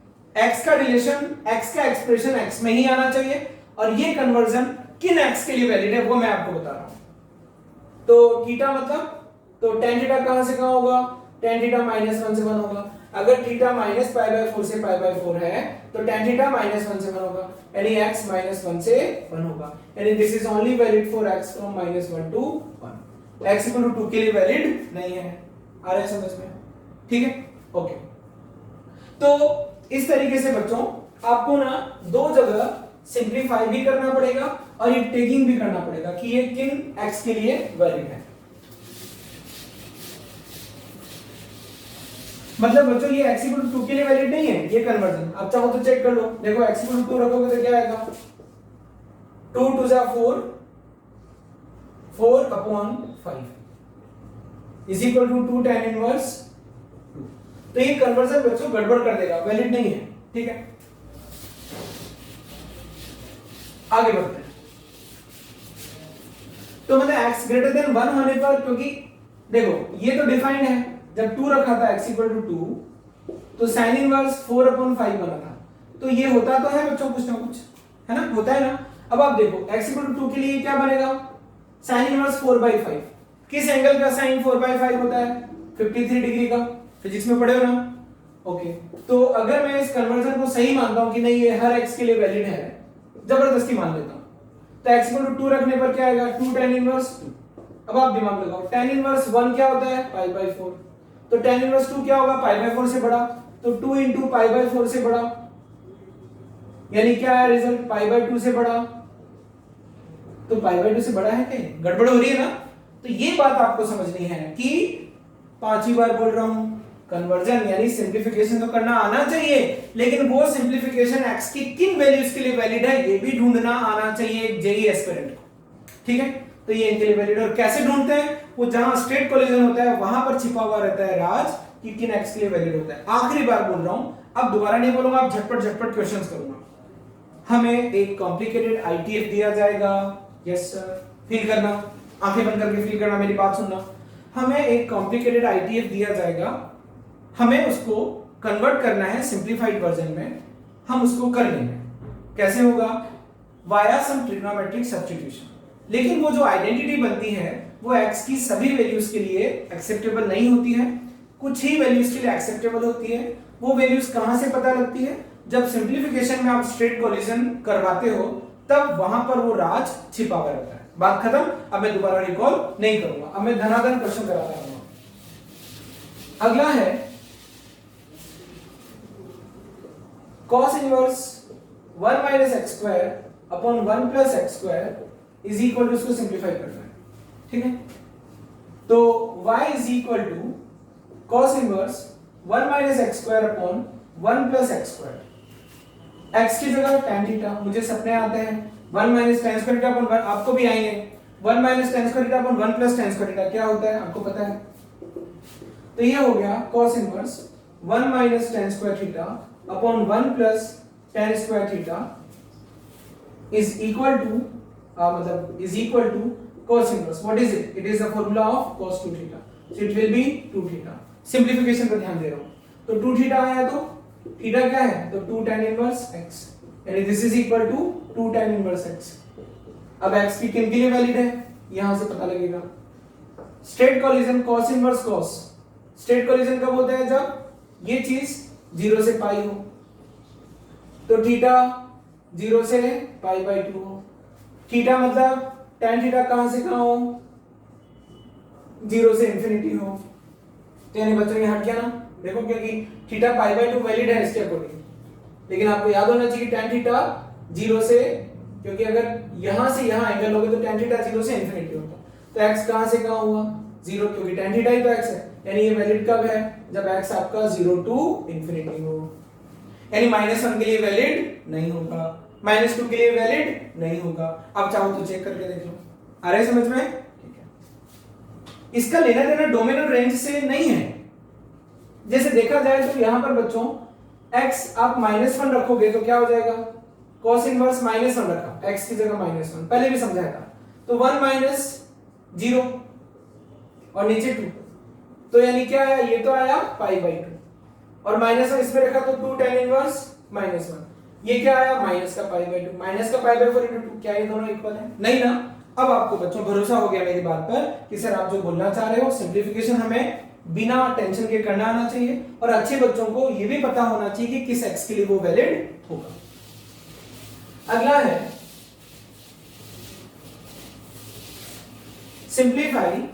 x का रिलेशन, x का एक्सप्रेशन x में ही आना चाहिए, और ये कन्वर्जन किन x के लिए वैलिड है वो मैं आपको बता रहा हूं। तो थीटा मतलब, तो tan थीटा कहां से कहां होगा, tan थीटा -1 से 1 होगा। अगर थीटा -π/4 से π/4 है तो tan थीटा -1 से 1 होगा, यानी x -1 से 1 होगा, यानी this is only valid for x from -1 to 1। x equal to 2 के लिए वैलिड नहीं है। आ रहा है समझ में? ठीक है, ओके। तो इस तरीके से बच्चों आपको ना दो जगह सिंप्लीफाई भी करना पड़ेगा और ये टेकिंग भी करना पड़ेगा कि ये किन x के लिए वैलिड है। मतलब बच्चों ये x इक्वल टू 2 के लिए वैलिड नहीं है ये कन्वर्जन, आप चाहो तो चेक कर लो। देखो x इक्वल टू 2 रखोगे तो क्या आएगा, 2 2 जा 4, 4/5 is equal to 2 tan inverse 2। तो ये कन्वर्जन बच्चों गड़बड़ कर देगा, वैलिड नहीं है। ठीक है, आगे बढ़ते हैं। तो मतलब x ग्रेटर देन 1 होने पर, क्योंकि देखो ये तो डिफाइंड है, जब 2 रखा था x इक्वल टू 2 तो sin इनवर्स 4/5 बना था, तो ये होता तो है बच्चों कुछ ना कुछ, है ना, होता है ना। अब आप देखो x इक्वल टू 2 के लिए क्या बनेगा, sin इनवर्स 4/5। किस एंगल का sin 4/5 होता है, 53 डिग्री का, फिजिक्स में पढ़े हो ना। ओके, तो अगर मैं इस कन्वर्जन को सही मानता हूं कि नहीं ये हर x के लिए वैलिड है, जबरदस्ती मान लेता हूं, तो x इक्वल टू 2 रखने पर क्या आएगा, 2 tan इनवर्स 2। अब आप दिमाग लगाओ, tan इनवर्स 1 क्या होता है, π/4, तो tan इनवर्स 2 क्या होगा, π/4 से बड़ा, तो 2 into π/4 से बड़ा, यानी क्या है रिजल्ट, π/2 से बड़ा। तो π/2 से बड़ा है क्या, गड़बड़ हो रही है ना। तो ये बात आपको समझनी है कि 5वीं बार बोल रहा हूं, कन्वर्जन यानी सिंप्लीफिकेशन तो करना आना चाहिए, लेकिन वो सिंप्लीफिकेशन x की किन वैल्यूज के लिए वैलिड है ये भी ढूंढना आना चाहिए जेई एस्पिरेंट को। ठीक है, तो ये इनके लिए वैलिड, और कैसे ढूंढते हैं, वो जहां स्ट्रेट कोलिजन होता है वहां पर छिपा हुआ रहता है राज कि किन x के लिए वैलिड होता है। आखिरी बार बोल रहा हूं, अब दोबारा नहीं बोलूंगा, अब झटपट क्वेश्चंस करूंगा। हमें एक कॉम्प्लिकेटेड आईटीएफ दिया जाएगा, यस सर, फील करना, आंखें बंद करके फील करना, मेरी बात सुनना। हमें एक कॉम्प्लिकेटेड आईटीएफ दिया जाएगा, हमें उसको कन्वर्ट करना है सिंप्लीफाइड वर्जन में, हम उसको कर लेंगे। कैसे होगा, वाया सम ट्रिग्नोमेट्रिक सब्स्टिट्यूशन। लेकिन वो जो आइडेंटिटी बनती है वो x की सभी वैल्यूज के लिए एक्सेप्टेबल नहीं होती है, कुछ ही वैल्यूज के लिए एक्सेप्टेबल होती है। वो वैल्यूज कहां से पता लगती है, जब सिंप्लीफिकेशन में आप स्ट्रेट कोलिजन करवाते हो तब वहां पर वो राज छिपा हुआ रहता है। बात खत्म, अब मैं दोबारा रिकॉल नहीं करूंगा, अब मैं धनाधन क्वेश्चन कराता हूं। अगला है cos inverse 1 minus x square upon 1 plus x square is equal to, इसको सिंप्लीफाई करना है। ठीक है, तो y is equal to cos inverse 1 minus x square upon 1 plus x square। x की जगह tan थीटा, मुझे सपने आते हैं, 1 minus tan square theta upon 1, आपको भी आएंगे, 1 minus tan square theta upon 1 plus tan square theta क्या होता है आपको पता है। तो ये हो गया cos inverse 1 minus tan square theta upon 1 plus tan square theta is equal to मतलब is equal to cos inverse. What is it? It is the formula of cos 2 theta. So it will be 2 theta. Simplification पर ध्यान दे रहा हूँ, तो 2 theta आया तो theta क्या है तो 2 tan इनवर्स x, यानी this is equal to 2 tan inverse x। अब x की किन के लिए वैलिड है यहां से पता लगेगा। Straight collision cos inverse cos, straight collision कब होता है जब ये चीज 0 से पाई हो, तो थीटा 0 से पाई बाई 2 हो। थीटा मतलब tan थीटा कहां से कहां हो 0 से इंफिनिटी हो, तो यानी बच्चों ये हट गया ना, देखो क्योंकि थीटा पाई बाई 2 वैलिड है इसके अकॉर्डिंग, लेकिन आपको याद होना चाहिए कि tan थीटा 0 से, क्योंकि अगर यहां से यहां एंगल होगा तो tan थीटा 0 से इंफिनिटी होता, तो x कहां से कहां हुआ 0, क्योंकि tan थीटा ही तो x है, यानी ये वैलिड कब है जब x आपका 0 टू इंफिनिटी हो, यानी -1 के लिए वैलिड नहीं होगा, -2 के लिए वैलिड नहीं होगा। अब चाहो तो चेक करके देख लो, आ रहा है समझ में? ठीक है, इसका लेना देना डोमेन और रेंज से नहीं है। जैसे देखा जाए तो यहां पर बच्चों x आप -1 रखोगे तो क्या हो जाएगा, cos इनवर्स -1 रखा, x की जगह -1, पहले भी समझाया था, तो 1 माइनस 0 और नीचे 2, तो यानी क्या आया, ये तो आया पाई बाई 2, और -1 इसमें रखा तो 2 tan इनवर्स -1, ये क्या आया माइनस का पाई बाई 2, माइनस का पाई बाई 4 into 2, क्या ये दोनों इक्वल है? नहीं ना। अब आपको बच्चों भरोसा हो गया मेरी बात पर कि सर आप जो बोलना चाह रहे हो सिंपलीफिकेशन हमें बिना टेंशन के करना आना चाहिए, और अच्छे बच्चों को ये भी पता होना चाहिए कि किस x के लिए वो वैलिड होगा। अगला है simplify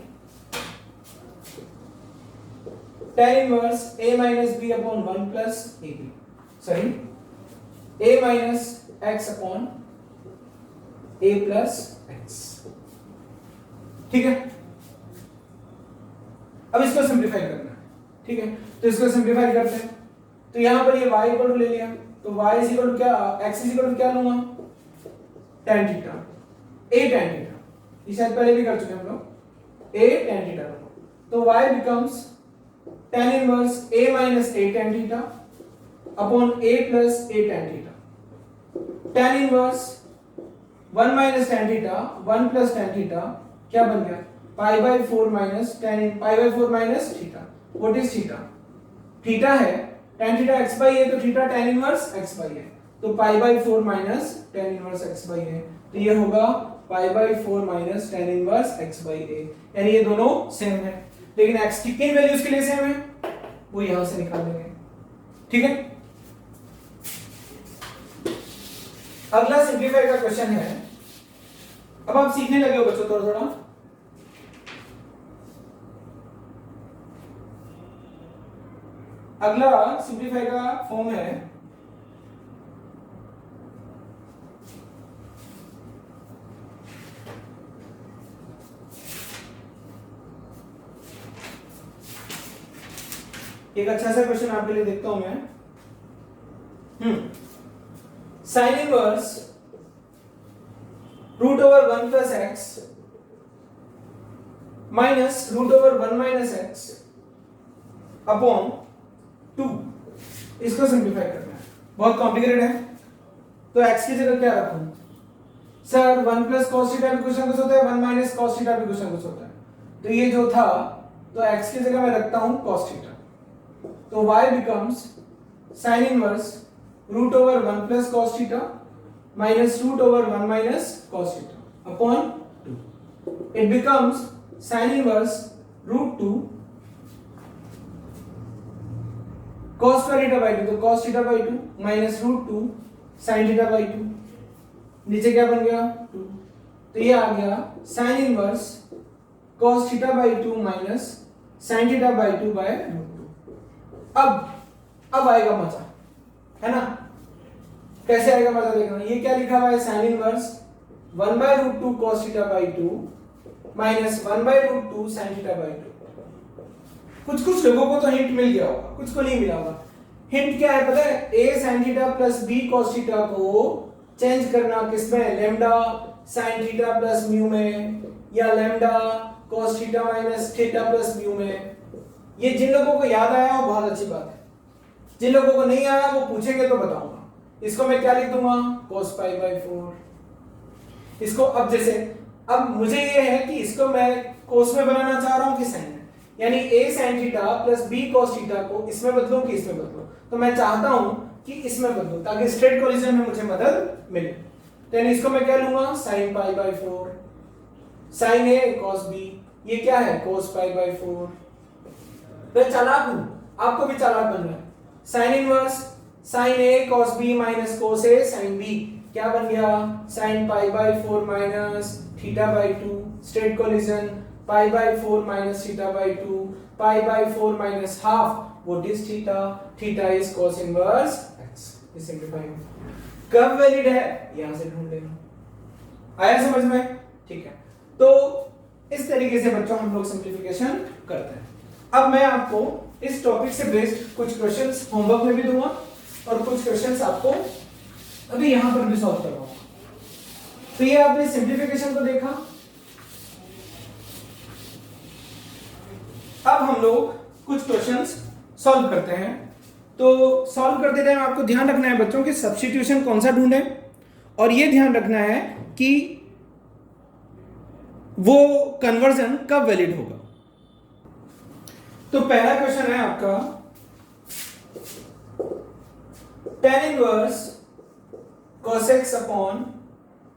tan inverse a minus b upon 1 plus ab, sorry a minus x upon a plus x, ठीक है। अब इसको सिंप्लीफाई करना है, ठीक है, तो इसको सिंप्लीफाई करते हैं, तो यहां पर ये y इक्वल टू ले लिया, तो y इज इक्वल टू क्या, x इज इक्वल टू क्या लूंगा tan theta, a tan theta, ये शायद पहले भी कर चुके हैं हम लोग, a tan थीटा लूंगा, तो y becomes tan inverse a minus a tan theta upon a plus a tan theta, tan inverse 1 minus tan theta 1 plus tan theta क्या बन गया, pi by 4 minus tan pi by 4 minus theta, what is theta, theta है tan theta x by a, तो theta tan inverse x by a, तो pi by 4 minus tan inverse x by a, तो ये होगा pi by 4 minus tan inverse x by a, यानी ये दोनों same है, लेकिन x की किन वैल्यूज के लिए सेम है वो यहां से निकाल लेंगे, ठीक है। अगला सिंप्लीफाई का क्वेश्चन है, अब आप सीखने लगे हो बच्चों थोड़ा थोड़ा, अगला सिंप्लीफाई का फॉर्म है एक अच्छा सा क्वेश्चन आपके लिए देखता हूं मैं, sine inverse root over 1 plus x minus root over 1 minus x upon 2, इसको सिंप्लीफाई करना है, बहुत कॉम्प्लिकेटेड है, तो x की जगह क्या रखूं सर, 1 प्लस cos थीटा भी कुछ ना कुछ होता है, 1 माइनस cos थीटा भी कुछ ना कुछ होता है, तो ये जो था तो x की जगह मैं रखता हूं cos थीटा, तो y becomes sin inverse root over 1 plus cos theta minus root over 1 minus cos theta upon 2, it becomes sin inverse root 2 cos square theta by 2, तो cos theta by 2 minus root 2 sin theta by 2, नीचे क्या बन गया 2, तो ये आ गया sin inverse cos theta by 2 minus sin theta by 2 by root 2। अब आएगा मजा, है ना, कैसे आएगा मजा देखना, ये क्या लिखा हुआ है sin inverse 1 by root 2 cos theta by 2 minus 1 by root 2 sin theta by 2। कुछ लोगों को तो हिंट मिल गया होगा, कुछ को नहीं मिला होगा। हिंट क्या है पता है, a sin theta plus b cos theta को चेंज करना किसमें, lambda sin theta plus mu में, या lambda cos theta minus theta plus mu में। ये जिन लोगों को याद आया वो बहुत अच्छी बात है, जिन लोगों को नहीं आया वो पूछेंगे तो बताऊंगा। इसको मैं क्या लिख दूंगा cos पाई बाई 4। इसको अब जैसे अब मुझे ये है कि इसको मैं cos में बनाना चाह रहा हूं कि sin में, यानी a sin theta plus b cos theta को इसमें बदलूं कि इसमें बदलूं, तो मैं चाहता हूं कि इसमें बदलूं ताकि स्ट्रेट कोलिजन में मुझे मदद मिले। तो यानी इसको मैं क्या लूंगा sin pi by 4 sin a cos b, ये क्या है cos पाई बाय 4। मैं चालाक हूं, आपको भी चालाक बनना है। sin inverse sin a cos b minus cos a sin b क्या बन गया sin pi by 4 minus theta by 2, straight collision pi by 4 minus theta by 2, pi by 4 minus half, what is theta, theta is cos inverse x। इस simplify कब valid है यहां से ढूंढ लेना, आया समझ में? ठीक है, तो इस तरीके से बच्चों हम लोग सिंपलीफिकेशन करते हैं। अब मैं आपको इस टॉपिक से बेस्ड कुछ क्वेश्चंस होमवर्क में भी दूंगा और कुछ क्वेश्चंस आपको अभी यहां पर भी सॉल्व करवाऊंगा। तो ये आपने सिंपलीफिकेशन को देखा। अब हम लोग कुछ क्वेश्चंस सॉल्व करते हैं। तो सॉल्व करते टाइम आपको ध्यान रखना है बच्चों कि सब्स्टिट्यूशन कौन सा ढूंढें, और ये ध्यान रखना है कि वो कन्वर्जन कब वैलिड होगा। तो पहला क्वेश्चन है आपका tan inverse cos x upon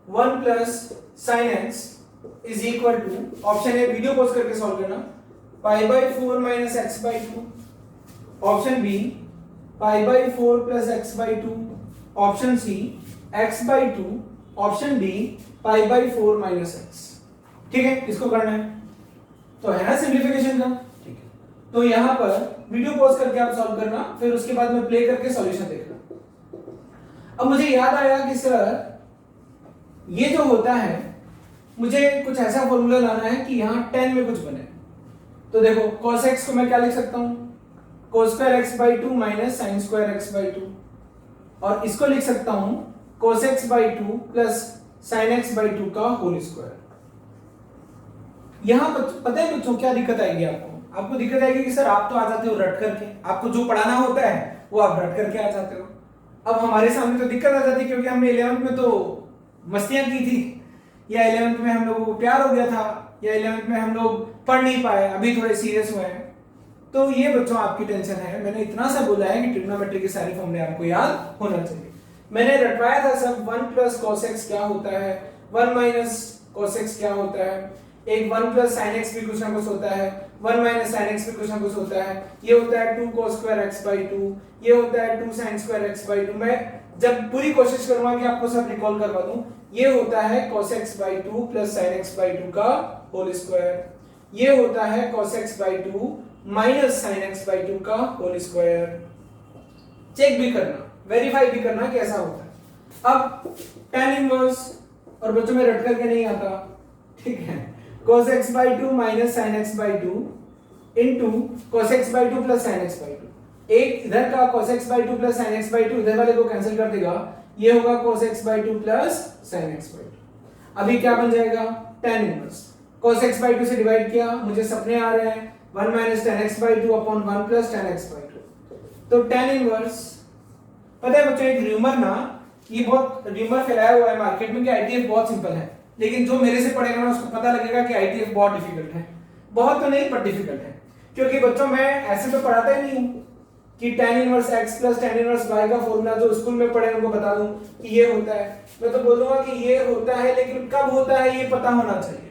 1 plus sin x is equal to, option A video pause करके सॉल्व करना, pi by 4 minus x by 2, option B pi by 4 plus x by 2, option C x by 2, option D pi by 4 minus x। ठीक है, इसको करना है तो है ना सिंपलीफिकेशन का। ठीक है, तो यहां पर वीडियो पॉज करके आप सॉल्व करना, फिर उसके बाद में प्ले करके सॉल्यूशन देखना। अब मुझे याद आया कि सर ये जो होता है मुझे कुछ ऐसा फॉर्मूला लाना है कि यहां 10 में कुछ बने। तो देखो cos x को मैं क्या लिख सकता हूं, cos square x by 2 minus sin square x by 2, और इसको लिख सकता हूं cos x by 2 plus sin x by 2 का होल स्क्वायर। यहां पता है बच्चों क्या दिक्कत आएगी आपको? आपको दिक्कत आएगी कि सर आप तो आ जाते हो रट करके, आपको जो पढ़ाना होता है वो आप रट करके आ जाते हो। अब हमारे सामने तो दिक्कत आ जाती क्योंकि हमने 11th में तो मस्तियां की थी, या 11th में हम लोगों को प्यार हो गया था, या 11th में हम लोग पढ़ नहीं पाए, अभी थोड़े सीरियस हुए हैं। तो ये बच्चों आपकी टेंशन है। मैंने इतना सा बोला है कि ट्रिग्नोमेट्री के सारे फॉर्मूले आपको याद होना चाहिए। मैंने रटवाया था सब 1 प्लस cos x क्या होता है, 1 माइनस cos x क्या होता है, एक 1 प्लस sin x भी कुछ ना कुछ होता है, 1 माइनस sin x भी कुछ ना कुछ होता है, ये होता है 2 cos स्क्वायर x बाय 2, ये होता है 2 sin स्क्वायर x बाय 2। मैं जब पूरी कोशिश करूंगा कि आपको सब रिकॉल करवा दूं, ये होता है cos x by 2 plus sin x by 2 का होल स्क्वायर, ये होता है cos x by 2 minus sin x by 2 का होल स्क्वायर। चेक भी करना, वेरीफाई भी करना कि ऐसा होता है। अब tan इनवर्स, और बच्चों में रट करके नहीं आता, ठीक है, cos x by 2 minus sin x by 2 into cos x by 2 plus sin x by 2। एक इधर का cos x by 2 plus sin x by 2 इधर वाले को कैंसिल कर देगा, ये होगा cos x by 2 plus sin x by 2। अभी क्या बन जाएगा tan inverse, cos x by 2 से डिवाइड किया, मुझे सपने आ रहे हैं 1 minus tan x by 2 upon 1 plus tan x by 2। तो tan इनवर्स, पता है बच्चों एक र्यूमर ना, ये बहुत र्यूमर फैलाया हुआ है मार्केट में कि आईटीएफ बहुत सिंपल है, लेकिन जो मेरे से पढ़ेगा ना उसको पता लगेगा कि आईटीएफ बहुत डिफिकल्ट है। बहुत तो नहीं पर डिफिकल्ट है, क्योंकि बच्चों मैं ऐसे तो पढ़ाता ही नहीं हूं कि tan inverse x plus tan inverse y का फॉर्मूला जो स्कूल में पढ़े उनको बता दूं कि ये होता है। मैं तो बोलूंगा कि ये होता है, लेकिन कब होता है ये पता होना चाहिए।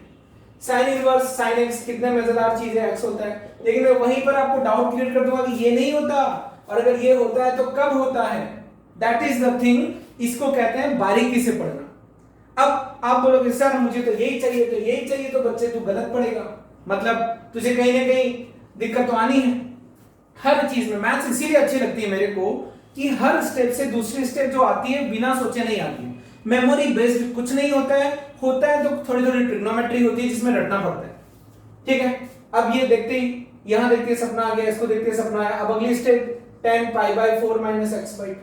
sin इनवर्स sin x कितने मजेदार चीज है, x होता है, लेकिन मैं वहीं पर आपको डाउट क्रिएट कर दूंगा कि ये नहीं होता, और अगर ये होता है तो कब होता है। दैट इज द थिंग, इसको कहते हैं बारीकी से पढ़ना। अब आप बोलोगे सर मुझे तो यही चाहिए, तो यही चाहिए, तो बच्चे तू गलत पढ़ेगा, मतलब तुझे कहीं ना कहीं दिक्कत तो आनी है हर चीज में। मैथ्स इसीलिए अच्छी लगती है मेरे को कि हर स्टेप से दूसरी स्टेप जो आती है बिना सोचे नहीं आती है, मेमोरी बेस्ड कुछ नहीं होता है तो थोड़ी थोड़ी ट्रिग्नोमेट्री होती है जिसमें रटना पड़ता है। ठीक है, अब ये देखते ही यहां देखते सपना आ गया, इसको देखते सपना आया। अब अगली step tan pi by 4 minus x by 2,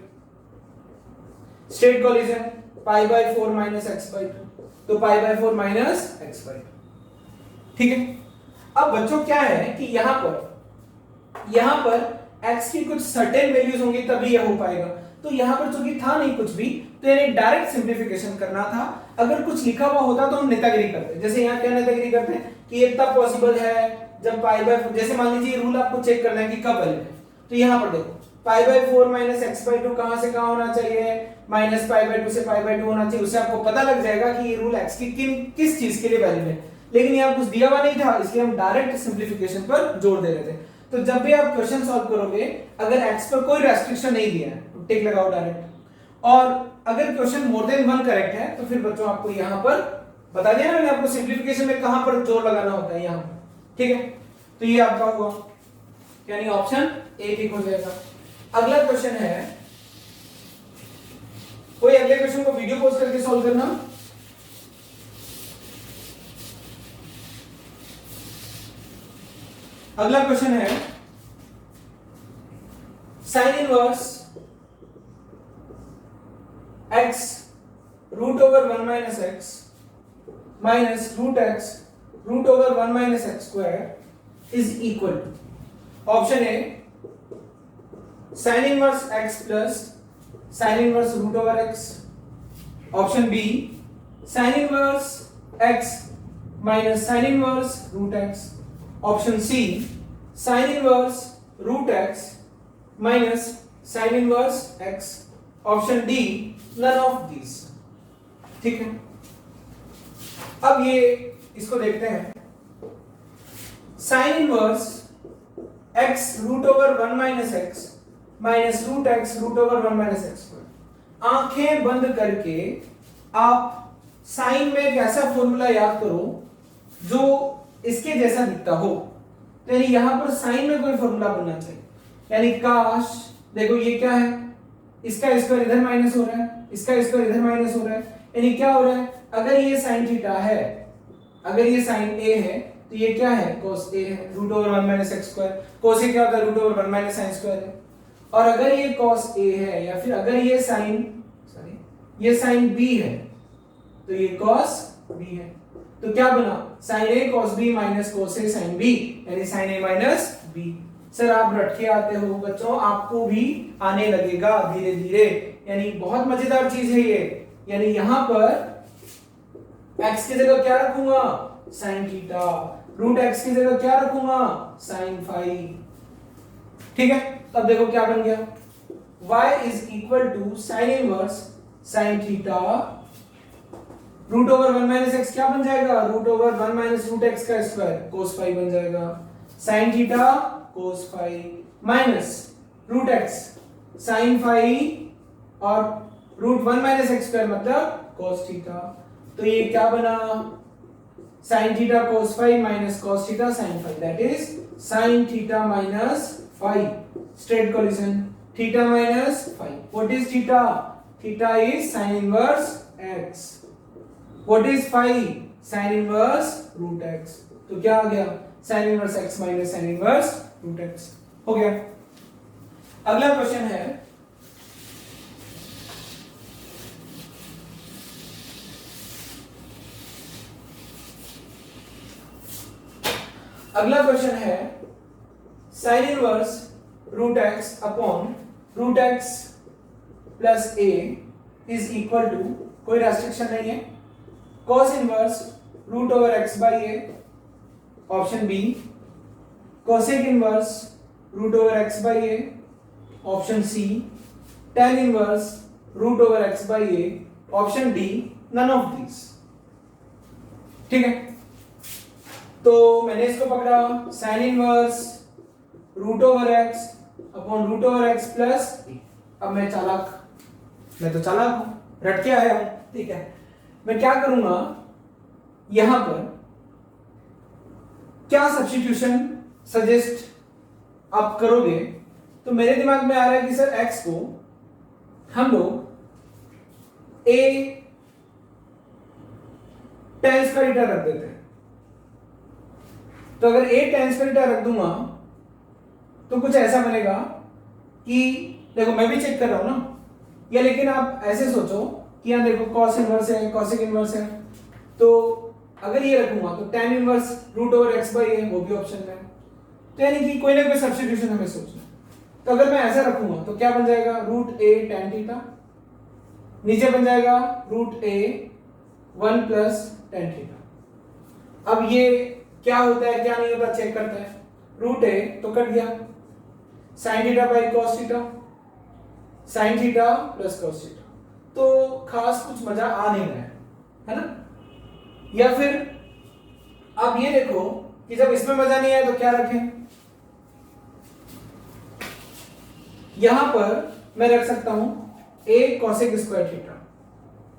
state collision pi by 4 minus x by 2, तो pi by 4 minus x by 2। ठीक है, अब बच्चों क्या है कि यहां पर x की कुछ सर्टेन वैल्यूज होंगी तभी यह हो पाएगा। तो यहां पर चूंकि था नहीं कुछ भी, तो यानी डायरेक्ट सिंप्लीफिकेशन करना था। अगर कुछ लिखा हुआ होता तो हम नेतागिरी करते, जैसे यहाँ क्या नेतागिरी करते हैं कि ये तब पॉसिबल है जब पाई बाय, जैसे मान लीजिए रूल आपको चेक करना है कि कब वैलिड है, तो यहाँ पर देखो pi by 4 minus x by 2 कहाँ से कहाँ होना चाहिए, माइनस पाई बाय 2 से पाई बाय 2 होना चाहिए, उससे आपको पता लग जाएगा कि ये रूल एक्स की किस चीज के लिए वैलिड है। लेकिन यहाँ कुछ दिया हुआ नहीं था, इसलिए हम डायरेक्ट सिंप्लीफिकेशन पर जोर दे रहे थे। तो जब भी आप क्वेश्चन सॉल्व करोगे, अगर एक्स पर कोई रेस्ट्रिक्शन नहीं दिया है तो टिक लगाओ डायरेक्ट, और अगर क्वेश्चन मोर देन 1 करेक्ट है तो फिर बच्चों आपको यहाँ पर बता दिया ना मैंने आपको सिंप्लीफिकेशन में कहां पर जोर लगाना होता है, यहाँ पर। ठीक है, तो ये आपका हुआ, यानी ऑप्शन ए ठीक हो जाएगा। अगला क्वेश्चन है, कोई अगले क्वेश्चन को वीडियो पॉज करके सॉल्व करना। अगला क्वेश्चन है sine inverse x root over 1 minus x minus root x root over 1 minus x square is equal to, option A sine inverse x plus sine inverse root over x, option B sine inverse x minus sine inverse root x, option C sine inverse root x minus sine inverse x, option D none of these. ठीक है, अब ये इसको देखते हैं, sine inverse x root over 1 minus x minus root x root over 1 minus x square. आंखें बंद करके आप साइन में एक ऐसा फॉर्मूला याद करो जो इसके जैसा दिखता हो, तो यानी यहां पर साइन में कोई फॉर्मूला बनना चाहिए, यानी काश देखो ये क्या है, इसका स्क्वायर इधर माइनस हो रहा है, इसका स्क्वायर इधर माइनस हो रहा है, यानी क्या हो रहा है, अगर ये साइन थीटा है, अगर ये साइन ए है तो ये क्या है, cos a है, root over 1 minus x square, cos a क्या होता है, root over 1 minus sin square है, और अगर ये cos a है या फिर अगर ये ये sin b है तो ये cos b है, तो क्या बना, sin a cos b minus cos a sin b, यानी sin a minus b। Sir आप रट के आते हो बच्चों, आपको भी आने लगेगा धीरे धीरे, यानी बहुत मजेदार चीज है ये। यानी यहां पर x की जगह क्या रखूंगा, sin थीटा, रूट x की जगह क्या रखूंगा, sin फाई। ठीक है, तब देखो क्या बन गया, y is equal to sine inverse sin theta root over 1 minus x क्या बन जाएगा, root over 1 minus root x का स्क्वायर cos फाई बन जाएगा, sin theta cos phi minus root x sin phi और रूट 1 माइनस एक्स स्क्वायर मतलब cos theta, तो ये क्या बना, sin theta cos phi minus cos theta sin phi, that is sin theta minus phi, straight collision, theta minus phi, what is theta, theta is sin inverse x, what is phi, sin inverse root x, तो क्या आ गया, sin inverse x minus sin inverse root x हो गया। अगला question है, अगला question है sine inverse root x upon root x plus a is equal to, कोई रेस्ट्रिक्शन नहीं है, cos inverse root over x by a, option B cosec inverse root over x by a, option C tan inverse root over x by a, option D none of these. ठीक है, तो मैंने इसको पकड़ा sine inverse root over x upon root over x plus, अब मैं चालाक, मैं तो चालाक हूं, रट के आया हूं। ठीक है, मैं क्या करूंगा, यहां पर क्या सब्स्टिट्यूशन सजेस्ट आप करोगे, तो मेरे दिमाग में आ रहा है कि सर x को हम लोग a tan स्क्वायर थीटा रख देते हैं, तो अगर a tan स्क्वायर थीटा रख दूंगा तो कुछ ऐसा बनेगा कि देखो मैं भी चेक कर रहा हूं ना, या लेकिन आप ऐसे सोचो कि यहां देखो cos इनवर्स है, cosec इनवर्स है, तो अगर ये रखूंगा तो tan inverse root over x by a वो भी ऑप्शन में है, तो यानी कि कोई ना कोई सब्स्टिट्यूशन हमें सोचना है। तो अगर मैं ऐसा रखूंगा तो क्या बन जाएगा, रूट a tan थीटा, नीचे बन जाएगा root a 1 plus tan theta. अब ये क्या होता है क्या नहीं होता चेक करते हैं। रूट ए तो कट गया, sine theta by cos theta, sine theta plus cos theta, तो खास कुछ मजा आ नहीं रहा है ना। या फिर आप ये देखो कि जब इसमें मजा नहीं आया तो क्या रखें, यहां पर मैं रख सकता हूं a cosec स्क्वायर थीटा,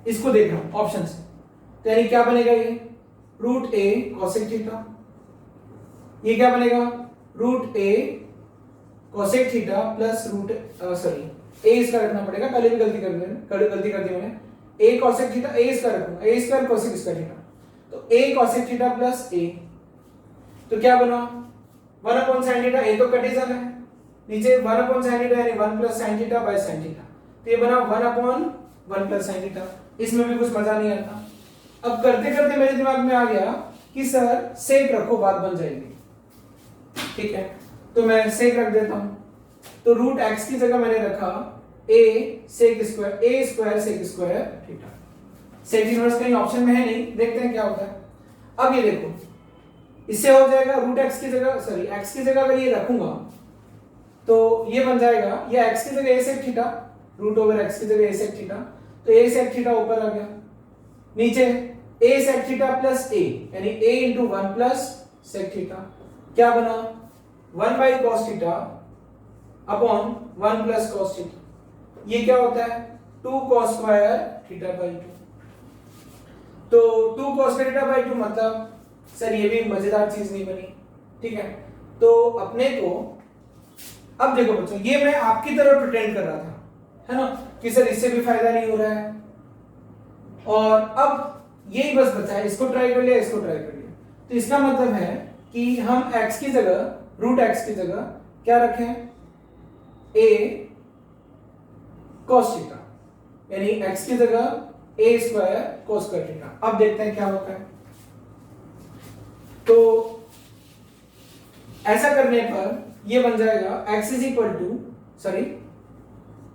इसको देख रहा हूं ऑप्शन से, तो यानी क्या बनेगा ये रूट a cosec थीटा, ये क्या बनेगा root a cosec theta plus root sorry a इसका रखना पड़ेगा, पहले भी गलती कर दी मैंने, a cosec थीटा a इसका रखूंगा, a square cosec square theta, तो a cosec theta plus a, तो क्या बना 1 अपॉन sin थीटा, a तो कट ही जाना है, नीचे 1 अपॉन sin थीटा यानी 1 plus sin theta by sin theta, तो ये बना 1 अपॉन 1 प्लस sin थीटा। इसमें भी कुछ मजा नहीं आता। अब करते करते मेरे दिमाग में आ गया कि सर सेक रखो बात बन जाएगी, ठीक है, तो मैं सेक रख देता हूं, तो रूट x की जगह मैंने रखा a sec square sec square theta. Sec inverse कहीं ऑप्शन में है नहीं, देखते हैं क्या होता है। अब ये देखो इससे हो जाएगा रूट x की जगह सॉरी x की जगह अगर ये रखूंगा तो ये बन जाएगा, ये x की जगह a sec theta, root over x की जगह a सेक थीटा, तो a सेक थीटा ऊपर आ गया, नीचे a sec theta plus a यानी a into 1 plus sec theta, क्या बना 1 by cos theta upon 1 plus cos theta, ये क्या होता है 2 कॉस स्क्वायर थीटा बाई 2, तो 2 कॉस थीटा बाई 2 मतलब सर ये भी मजेदार चीज नहीं बनी, ठीक है। तो अपने को अब देखो बच्चों, ये मैं आपकी तरह प्रिटेंड कर रहा था, है ना, कि सर इससे भी फायदा नहीं हो रहा है, और अब यही बस बचा है, इसको ट्राई कर लिया, इसको ट्राई कर लिया, तो इसका मतलब है कि हम x की जगह रूट x की जगह क्या रखें a cos थीटा, यानी x की जगह a square cos square theta. अब देखते हैं क्या होता है। तो ऐसा करने पर ये बन जाएगा x is equal to sorry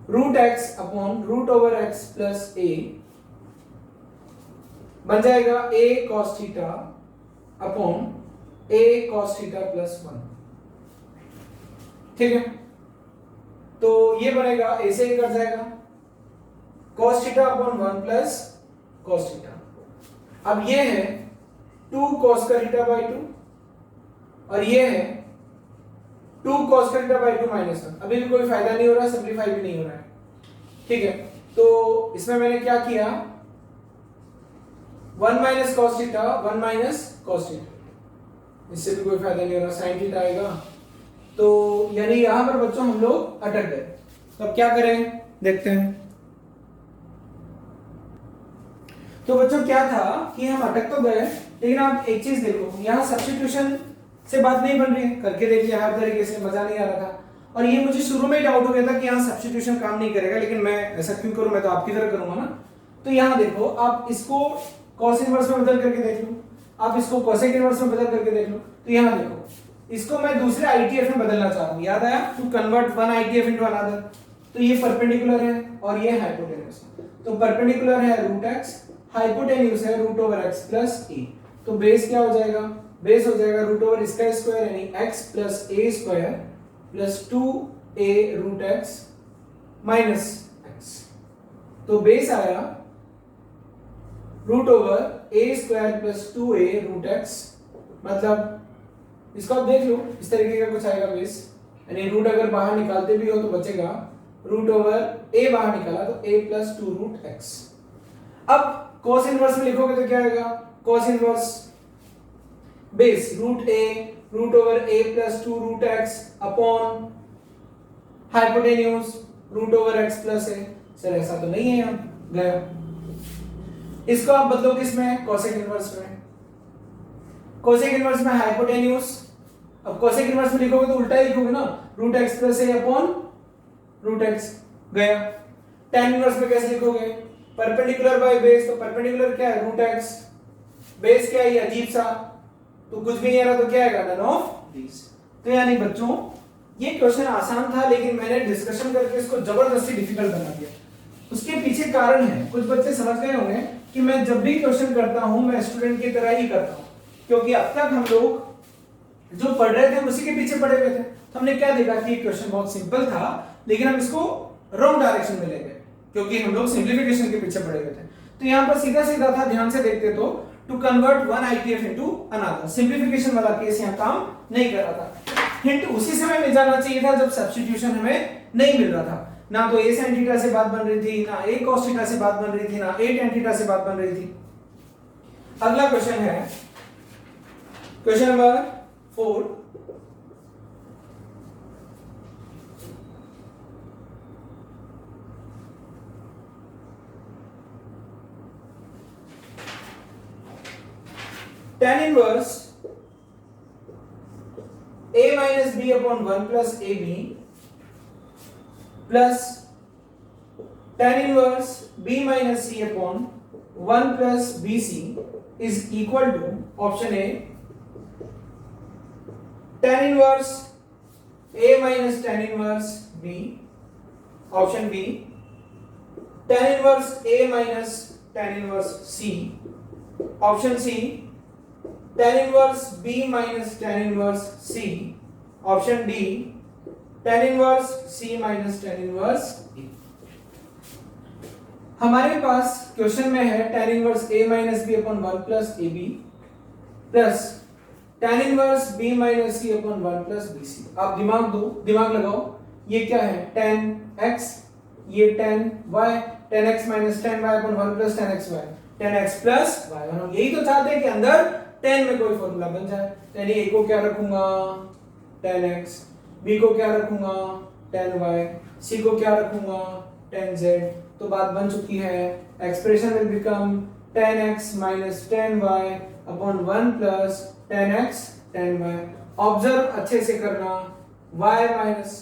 root x upon root over x plus a, बन जाएगा a cos theta upon a cos theta plus 1, ठीक है। तो ये बनेगा a से ही कट जाएगा cos theta upon 1 plus cos theta. अब ये है 2 cos का थीटा बाई 2 और ये है 2 cos का थीटा बाई 2 माइनस 1, अभी भी कोई फायदा नहीं हो रहा, सिंपलीफाई भी नहीं हो रहा है, ठीक है। तो इसमें मैंने क्या किया 1 minus cos theta 1 minus cos theta, इससे भी कोई फायदा नहीं हो रहा, sin थीटा आएगा, तो यानी यहां पर बच्चों हम लोग अटक गए। तो अब क्या करें देखते हैं। तो बच्चों क्या था कि हम अटक तो गए, लेकिन आप एक चीज देखो, यहाँ सब्स्टिट्यूशन से बात नहीं बन रही है, करके देखिए हर तरीके से, मजा नहीं आ रहा था, और ये मुझे शुरू में ही डाउट हो गया था कि यहाँ सब्स्टिट्यूशन काम नहीं करेगा, लेकिन मैं ऐसा क्यों करूं, मैं तो आपकी तरह करूंगा ना। तो यहाँ देखो आप इसको cos इनवर्स में बदल करके देख लो, आप इसको cosec इनवर्स में बदल करके देख लो, तो यहाँ देखो इसको मैं दूसरे ITF में बदलना चाह रहा हूँ, याद आया, to convert one ITF into another, तो ये परपेंडिकुलर है और ये हाइपोटेन्यूज, तो परपेंडिकुलर है रूट x, हाइपोटेन्यूज है root over x plus a, तो बेस क्या हो जाएगा, बेस हो जाएगा रूट ओवर इसका स्क्वायर यानी x plus a square plus 2a root x minus x, तो बेस आया root over a square plus 2a root x, मतलब इसको आप देख लो इस तरीके का कुछ आएगा बेस, यानी रूट अगर बाहर निकालते भी हो तो बचेगा रूट ओवर a बाहर निकाला तो a प्लस 2 रूट x। अब cos इनवर्स में लिखोगे तो क्या आएगा cos inverse base root a root over a plus 2 root x upon hypotenuse root over x plus a। Sir ऐसा तो नहीं है, यहाँ गया, इसको आप बदलो किसमें cosec इनवर्स में, cosec इनवर्स में हाइपोटेन्यूज, अब cosec इनवर्स में लिखोगे तो उल्टा ही लिखोगे ना, root x plus a upon root x, गया। tan इनवर्स में कैसे लिखोगे, परपेंडिकुलर बाय बेस, तो परपेंडिकुलर क्या है रूट x, बेस क्या है अजीब सा, तो कुछ भी नहीं आ रहा तो क्या आएगा नन ऑफ दीस। तो यानी बच्चों ये क्वेश्चन आसान था, लेकिन मैंने डिस्कशन करके इसको जबरदस्ती डिफिकल्ट बना दिया, उसके पीछे कारण है, कुछ बच्चे समझ गए होंगे कि मैं जब भी क्वेश्चन करता हूं मैं स्टूडेंट की तरह ही करता हूं, क्योंकि अब तक हम लोग जो पढ़ रहे थे उसी के पीछे पड़े हुए थे। तो हमने क्या देखा कि क्वेश्चन बहुत सिंपल था, लेकिन हम इसको रॉन्ग डायरेक्शन में ले गए क्योंकि हम लोग सिंप्लीफिकेशन के पीछे पड़े हुए थे। तो यहाँ पर सीधा सीधा था, ध्यान से देखते तो, to convert one ITF into another. Simplification वाला केस यहाँ काम नहीं कर रहा था। हिंट उसी समय मिल जाना चाहिए था जब सब्स्टिट्यूशन हमें नहीं मिल रहा था। ना तो a sin थीटा से बात बन रही थी, ना a cos थीटा से बात बन रही थी, ना a tan थीटा से बात बन रही थी। अगला क्वेश्चन है question number 4। tan inverse a minus b upon 1 plus ab plus tan inverse b minus c upon 1 plus bc is equal to option A tan inverse a minus tan inverse b, option B tan inverse a minus tan inverse c, option C tan inverse b minus tan inverse c, option D tan inverse c minus tan inverse e। हमारे पास question में है tan inverse a minus b upon 1 plus ab plus tan inverse b minus c upon 1 plus bc। आप दिमाग दो, दिमाग लगाओ, ये क्या है tan x, ये tan y, tan x minus tan y upon 1 plus tan x y, tan x plus y। हम यही तो चाहते हैं कि अंदर tan में कोई फॉर्मूला बन जाए। यानी a को क्या रखूंगा tan x, b को क्या रखूंगा tan y, c को क्या रखूंगा tan z। तो बात बन चुकी है। Expression will become tan x minus tan y upon 1 plus tan x tan y। Observe अच्छे से करना, y minus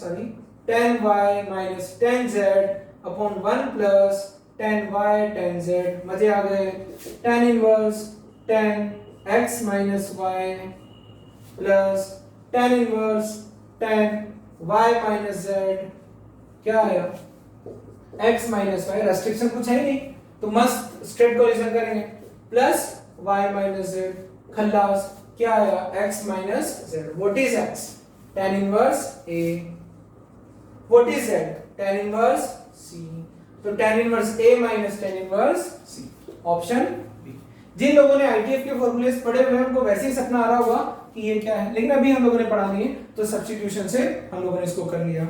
tan y minus tan z upon 1 plus tan y tan z। मजे आ गए। tan inverse tan x minus y plus tan inverse tan y minus z, क्या आया x minus y। Restriction कुछ है ही नहीं तो मस्त स्ट्रेट कोलिजन करेंगे, प्लस y minus z, खल्लास, क्या आया x minus z। What is x? tan inverse a। What is z? tan inverse c। तो tan inverse a minus tan inverse c, option B. जिन लोगों ने आईटीएफ के formulas पढ़े हुए हैं उनको वैसे ही सपना आ रहा होगा कि ये क्या है, लेकिन अभी हम लोगों ने पढ़ा नहीं है तो सब्स्टिट्यूशन से हम लोगों ने इसको कर लिया।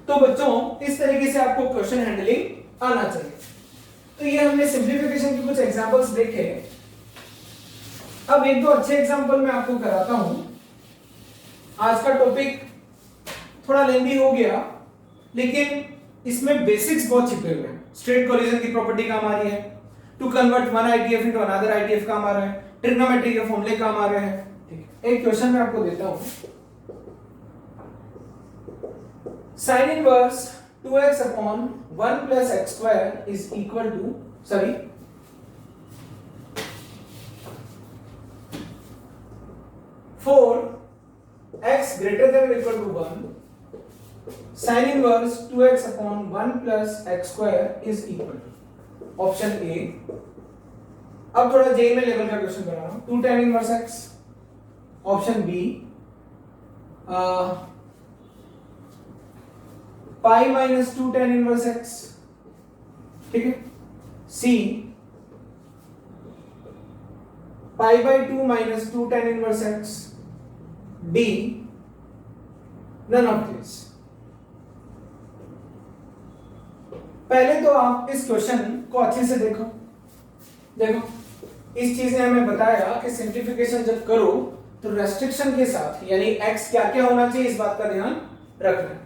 तो बच्चों इस तरीके से आपको क्वेश्चन हैंडलिंग आना चाहिए। तो ये हमने सिंप्लीफिकेशन के कुछ एग्जांपल्स देखे। अब एक दो अच्छे एग्जांपल मैं आपको कराता हूं। आज का टॉपिक थोड़ा लेंदी हो गया, लेकिन इसमें बेसिक्स बहुत छिपे हुए हैं। स्ट्रेट कोलिजन की प्रॉपर्टी काम आ रही है, to convert one ITF into another ITF काम आ रहा है, ट्रिग्नोमेट्री के फॉर्मूले काम आ रहे हैं। ठीक है, एक क्वेश्चन मैं आपको देता हूं। sin inverse 2x upon 1 plus x square is equal to, for x greater than or equal to 1, sin inverse 2x upon 1 plus x square is equal to, option A। अब थोड़ा जे में लेवल का question बना रहा हूं। 2 tan inverse x, option B pi minus 2 tan inverse x, ठीक है। C pi by 2 minus 2 tan inverse x। D none of this. पहले तो आप इस क्वेश्चन को अच्छे से देखो। इस चीज ने हमें बताया कि सिंप्लीफिकेशन जब करो तो रेस्ट्रिक्शन के साथ, यानी x क्या क्या होना चाहिए इस बात का ध्यान रखना है।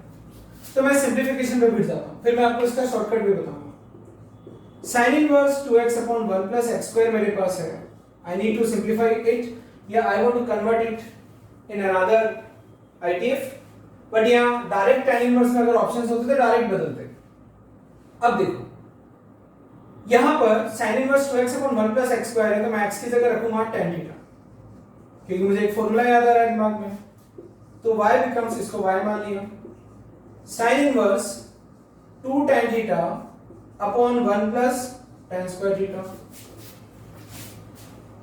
तो मैं सिंप्लीफिकेशन पे भिड़ जाता हूं, फिर मैं आपको इसका शॉर्टकट भी बताऊंगा। sin inverse 2x upon 1 plus x square मेरे पास है। I need to simplify it या I want to convert it in another ITF, but यहाँ डायरेक्ट tan inverse में अगर ऑप्शंस होते तो डायरेक्ट बदलते। अब देखो यहाँ पर sin inverse 2x upon 1 plus x square है तो मैं x की जगह रखूंगा tan थीटा, क्योंकि मुझे एक फॉर्मूला याद आ रहा है दिमाग में। तो y becomes, इसको y मान लिया, sin inverse 2 tan theta upon 1 plus tan square theta,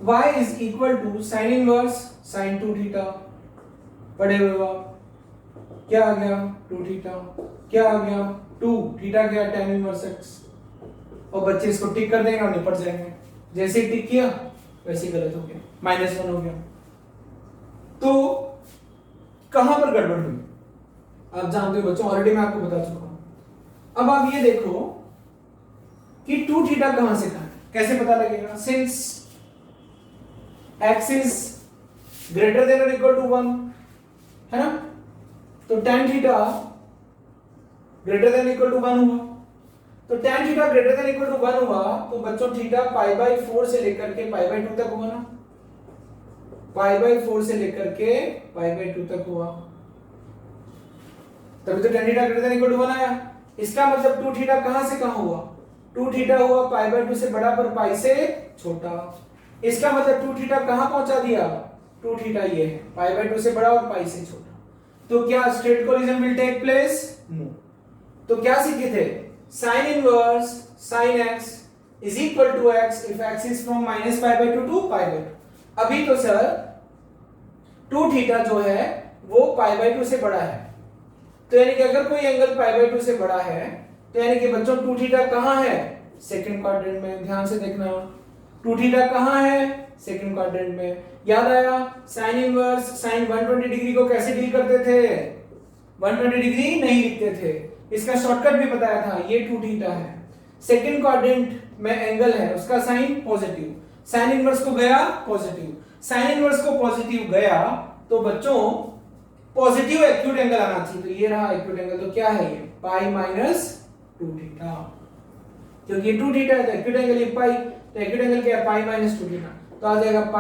y is equal to sin inverse sin 2 theta, पढ़े हुए हो आप, क्या आ गया 2 थीटा, क्या आ गया 2 थीटा, क्या tan इनवर्स x, और बच्चे इसको टिक कर देंगे और निपट जाएंगे। जैसे ही टिक किया वैसे ही गलत हो गया, -1 हो गया। तो कहां पर गड़बड़ हुई आप जानते हो बच्चों, ऑलरेडी मैं आपको बता चुका हूं। अब आप ये देखो कि 2 थीटा कहां से कहां, कैसे पता लगेगा, since x is greater than और इक्वल टू 1 है ना, तो tan theta greater than equal to 1 हुआ, तो tan theta greater than equal to 1 हुआ, तो बच्चों थीटा π/4 से लेकर के π/2 तक हुआ ना, π/4 से लेकर के π/2 तक हुआ, तभी तो tan theta greater than equal to 1 आया। इसका मतलब 2 थीटा कहां से कहां हुआ, 2 थीटा हुआ π/2 से बड़ा पर पाई से छोटा। इसका मतलब 2 थीटा कहां पहुंचा दिया, 2 थीटा ये है π/2 से बड़ा और पाई से छोटा। तो क्या straight collision will take place, no. तो क्या सीखे थे, sin inverse sin x is equal to x if x is from -π/2 to π/2। अभी तो सर 2 थीटा जो है वो π/2 से बड़ा है, तो यानी कि अगर कोई एंगल π/2 से बड़ा है तो यानी कि बच्चों 2 थीटा कहां है, सेकंड क्वाड्रेंट में, ध्यान से देखना। 2 थीटा कहां है, सेकंड क्वाड्रेंट में। याद आया sin इनवर्स sin 120 डिग्री को कैसे डील करते थे, 120 डिग्री नहीं लिखते थे, इसका शॉर्टकट भी बताया था, ये 2 थीटा है, सेकंड क्वाड्रेंट में एंगल है, उसका साइन पॉजिटिव, साइन इनवर्स को गया पॉजिटिव, साइन इनवर्स को पॉजिटिव गया तो बच्चों पॉजिटिव एक्यूट एंगल आना चाहिए, तो ये रहा एक्यूट एंगल, तो क्या है ये π - 2 थीटा, क्योंकि ये 2 थीटा है तो एक्यूट एंगल ये पाई, तो एक्यूट एंगल क्या है π - 2 थीटा, तो आ जाएगा π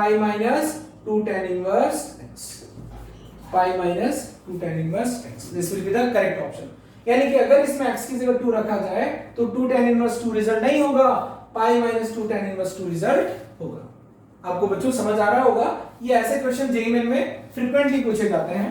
- 2 tan inverse x, π - 2 tan inverse x, this will be the correct option. यानी कि अगर इसमें x की जगह 2 रखा जाए तो 2 tan इनवर्स 2 रिजल्ट नहीं होगा, π - 2 tan इनवर्स 2 रिजल्ट होगा। आपको बच्चों समझ आ रहा होगा, ये ऐसे क्वेश्चन जेईई मेन में फ्रीक्वेंटली पूछे जाते हैं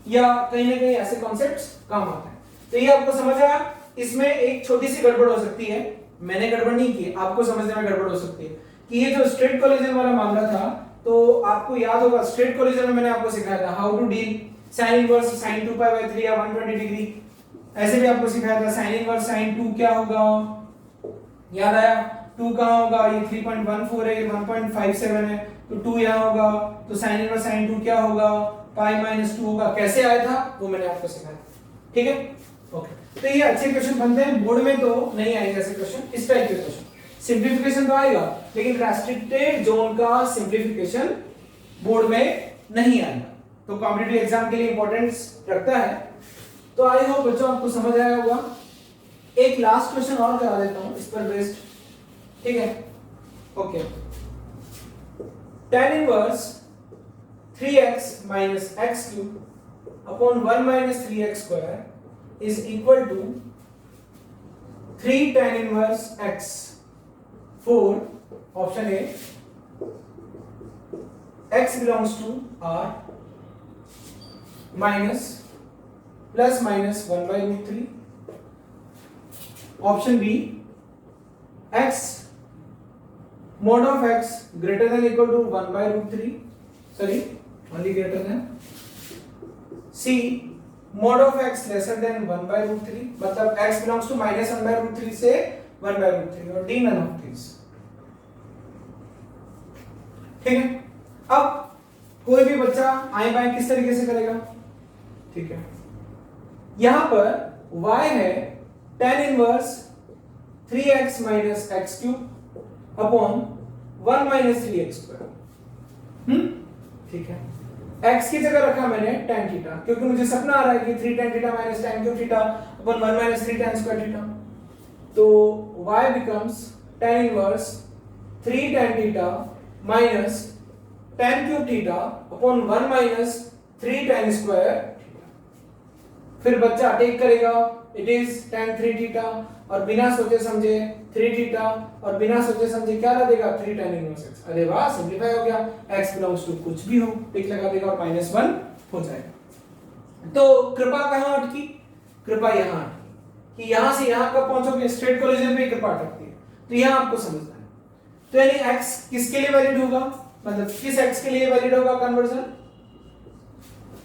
या कहीं ना कहीं ऐसे कॉन्सेप्ट्स काम आते हैं। तो ये आपको समझ आया, इसमें एक छोटी सी गड़बड़ हो सकती है, मैंने गड़बड़ नहीं की, आपको समझने में गड़बड़ हो सकती है कि ये जो स्ट्रेट कोलिजन वाला मामला था, तो आपको याद होगा स्ट्रेट कोलिजन में मैंने आपको सिखाया था how to deal sin inverse sin 2π/3 या 120 डिग्री, ऐसे भी आपको सिखाया था sin इनवर्स sin 2 क्या होगा, याद आया 2 कहां होगा, ये 3.14 है, ये 1.57 है, तो 2 यहां होगा, तो sin इनवर्स sin 2 क्या होगा, π - 2 होगा। कैसे आया था वो मैंने आपको सिखाया, ठीक है, ओके। तो ये अच्छे क्वेश्चन बनते हैं, बोर्ड में तो नहीं आएंगे ऐसे क्वेश्चन, इस टाइप के क्वेश्चन, सिंपलीफिकेशन तो आएगा लेकिन रेस्ट्रिक्टेड जोन का सिंपलीफिकेशन बोर्ड में नहीं आएगा, तो कॉम्पिटिटिव एग्जाम के लिए इंपॉर्टेंस रखता है। तो आई होप बच्चों आपको समझ आया होगा। एक लास्ट क्वेश्चन और करा देता हूं इस पर बेस्ड, ठीक है, okay. tan inverse 3x - x³ upon 1 - 3x² is equal to 3 tan inverse x for option A x belongs to R minus plus minus 1/√3, option B x mod of x greater than equal to 1/√3, sorry only greater than, C mod of x lesser than 1/√3, मतलब x belongs to minus 1/√3 से 1/√3 और D none of these, ठीक है। अब कोई भी बच्चा आए बाएं किस तरीके से करेगा, ठीक है, यहां पर y है tan inverse 3x - x³ upon 1 - 3x², ठीक है। x की जगह रखा मैंने tan थीटा, क्योंकि मुझे सपना आ रहा है कि 3 tan theta - tan³ theta upon 1 - 3 tan square theta, तो y becomes tan inverse 3 tan theta minus tan³ theta upon 1 - 3 tan square theta. फिर बच्चा टेक करेगा, इट इज tan 3 थीटा और बिना सोचे समझे 3 थीटा और बिना सोचे समझे क्या ला देगा 3 tan इनवर्स x। अरे वाह, सिंपलीफाई हो गया, x बिलोंग्स टू कुछ भी हो टिक लगा देगा और -1 हो जाएगा। तो कृपा कहां अटकी, कृपा यहां अटकी कि यहां से यहां कब पहुंचोगे, स्ट्रेट कोलिजन पे कृपा अटकती है। तो यहां आपको समझना है। तो यानी x किसके लिए वैलिड होगा, मतलब किस x के लिए वैलिड होगा कन्वर्जन?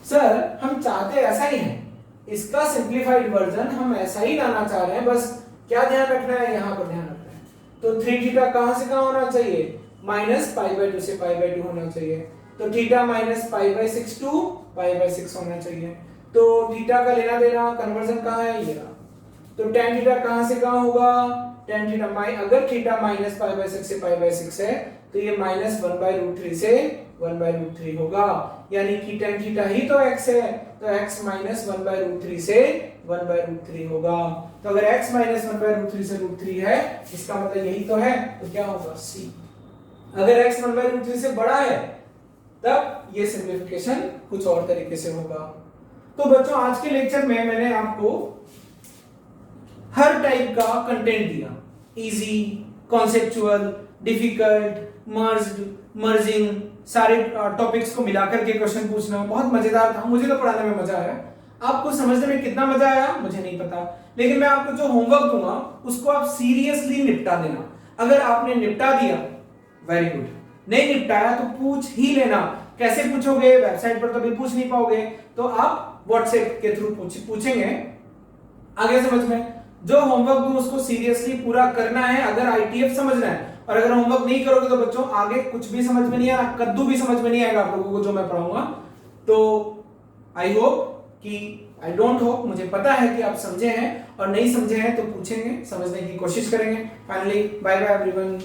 सर हम चाहते ऐसा ही है, इसका सिंप्लीफाइड वर्जन हम ऐसा ही लाना चाह रहे हैं, बस क्या ध्यान रखना है, यहां पर ध्यान रखना है। तो 3 थीटा कहां से कहां होना चाहिए, -π/2 से π/2 होना चाहिए। तो थीटा -π/6 टू π/6 होना चाहिए। तो थीटा का लेना देना कन्वर्जन कहां है, ये रहा। तो tan थीटा कहां से कहां होगा, tan थीटा अगर थीटा -π/6 से π/6 है तो ये -1/√3 से 1/√3 होगा, यानी कि tan थीटा ही तो x है, तो x -1/√3 से 1/√3 होगा। तो अगर x -1/√3 से √3 है, इसका मतलब यही तो है, तो क्या होगा c। अगर x 1/√3 से बड़ा है तब ये सिंप्लिफिकेशन कुछ और तरीके से होगा। तो बच्चों आज के लेक्चर में मैंने आपको हर टाइप का कंटेंट दिया, easy, conceptual, difficult, merged, merging, सारे टॉपिक्स को मिलाकर के क्वेश्चन पूछना बहुत मजेदार था। मुझे तो पढ़ाने में मजा आया, आपको समझने में कितना मजा आया मुझे नहीं पता, लेकिन मैं आपको जो होमवर्क दूंगा उसको आप सीरियसली निपटा देना। अगर आपने निपटा दिया वेरी गुड, नहीं निपटाया तो पूछ ही लेना। कैसे पूछोगे, वेबसाइट पर तो भी पूछ नहीं पाओगे, तो आप व्हाट्सएप के थ्रू पूछेंगे। आगे समझ में जो होमवर्क दूं उसको सीरियसली पूरा करना है, अगर आईटीएफ समझना है। और अगर होमवर्क नहीं करोगे तो बच्चों आगे कुछ भी समझ में नहीं आएगा, कद्दू भी समझ में नहीं आएगा आप लोगों को जो मैं पढ़ाऊंगा। तो आई होप कि आई डोंट होप, मुझे पता है कि आप समझे हैं, और नहीं समझे हैं तो पूछेंगे, समझने की कोशिश करेंगे। Finally bye bye everyone.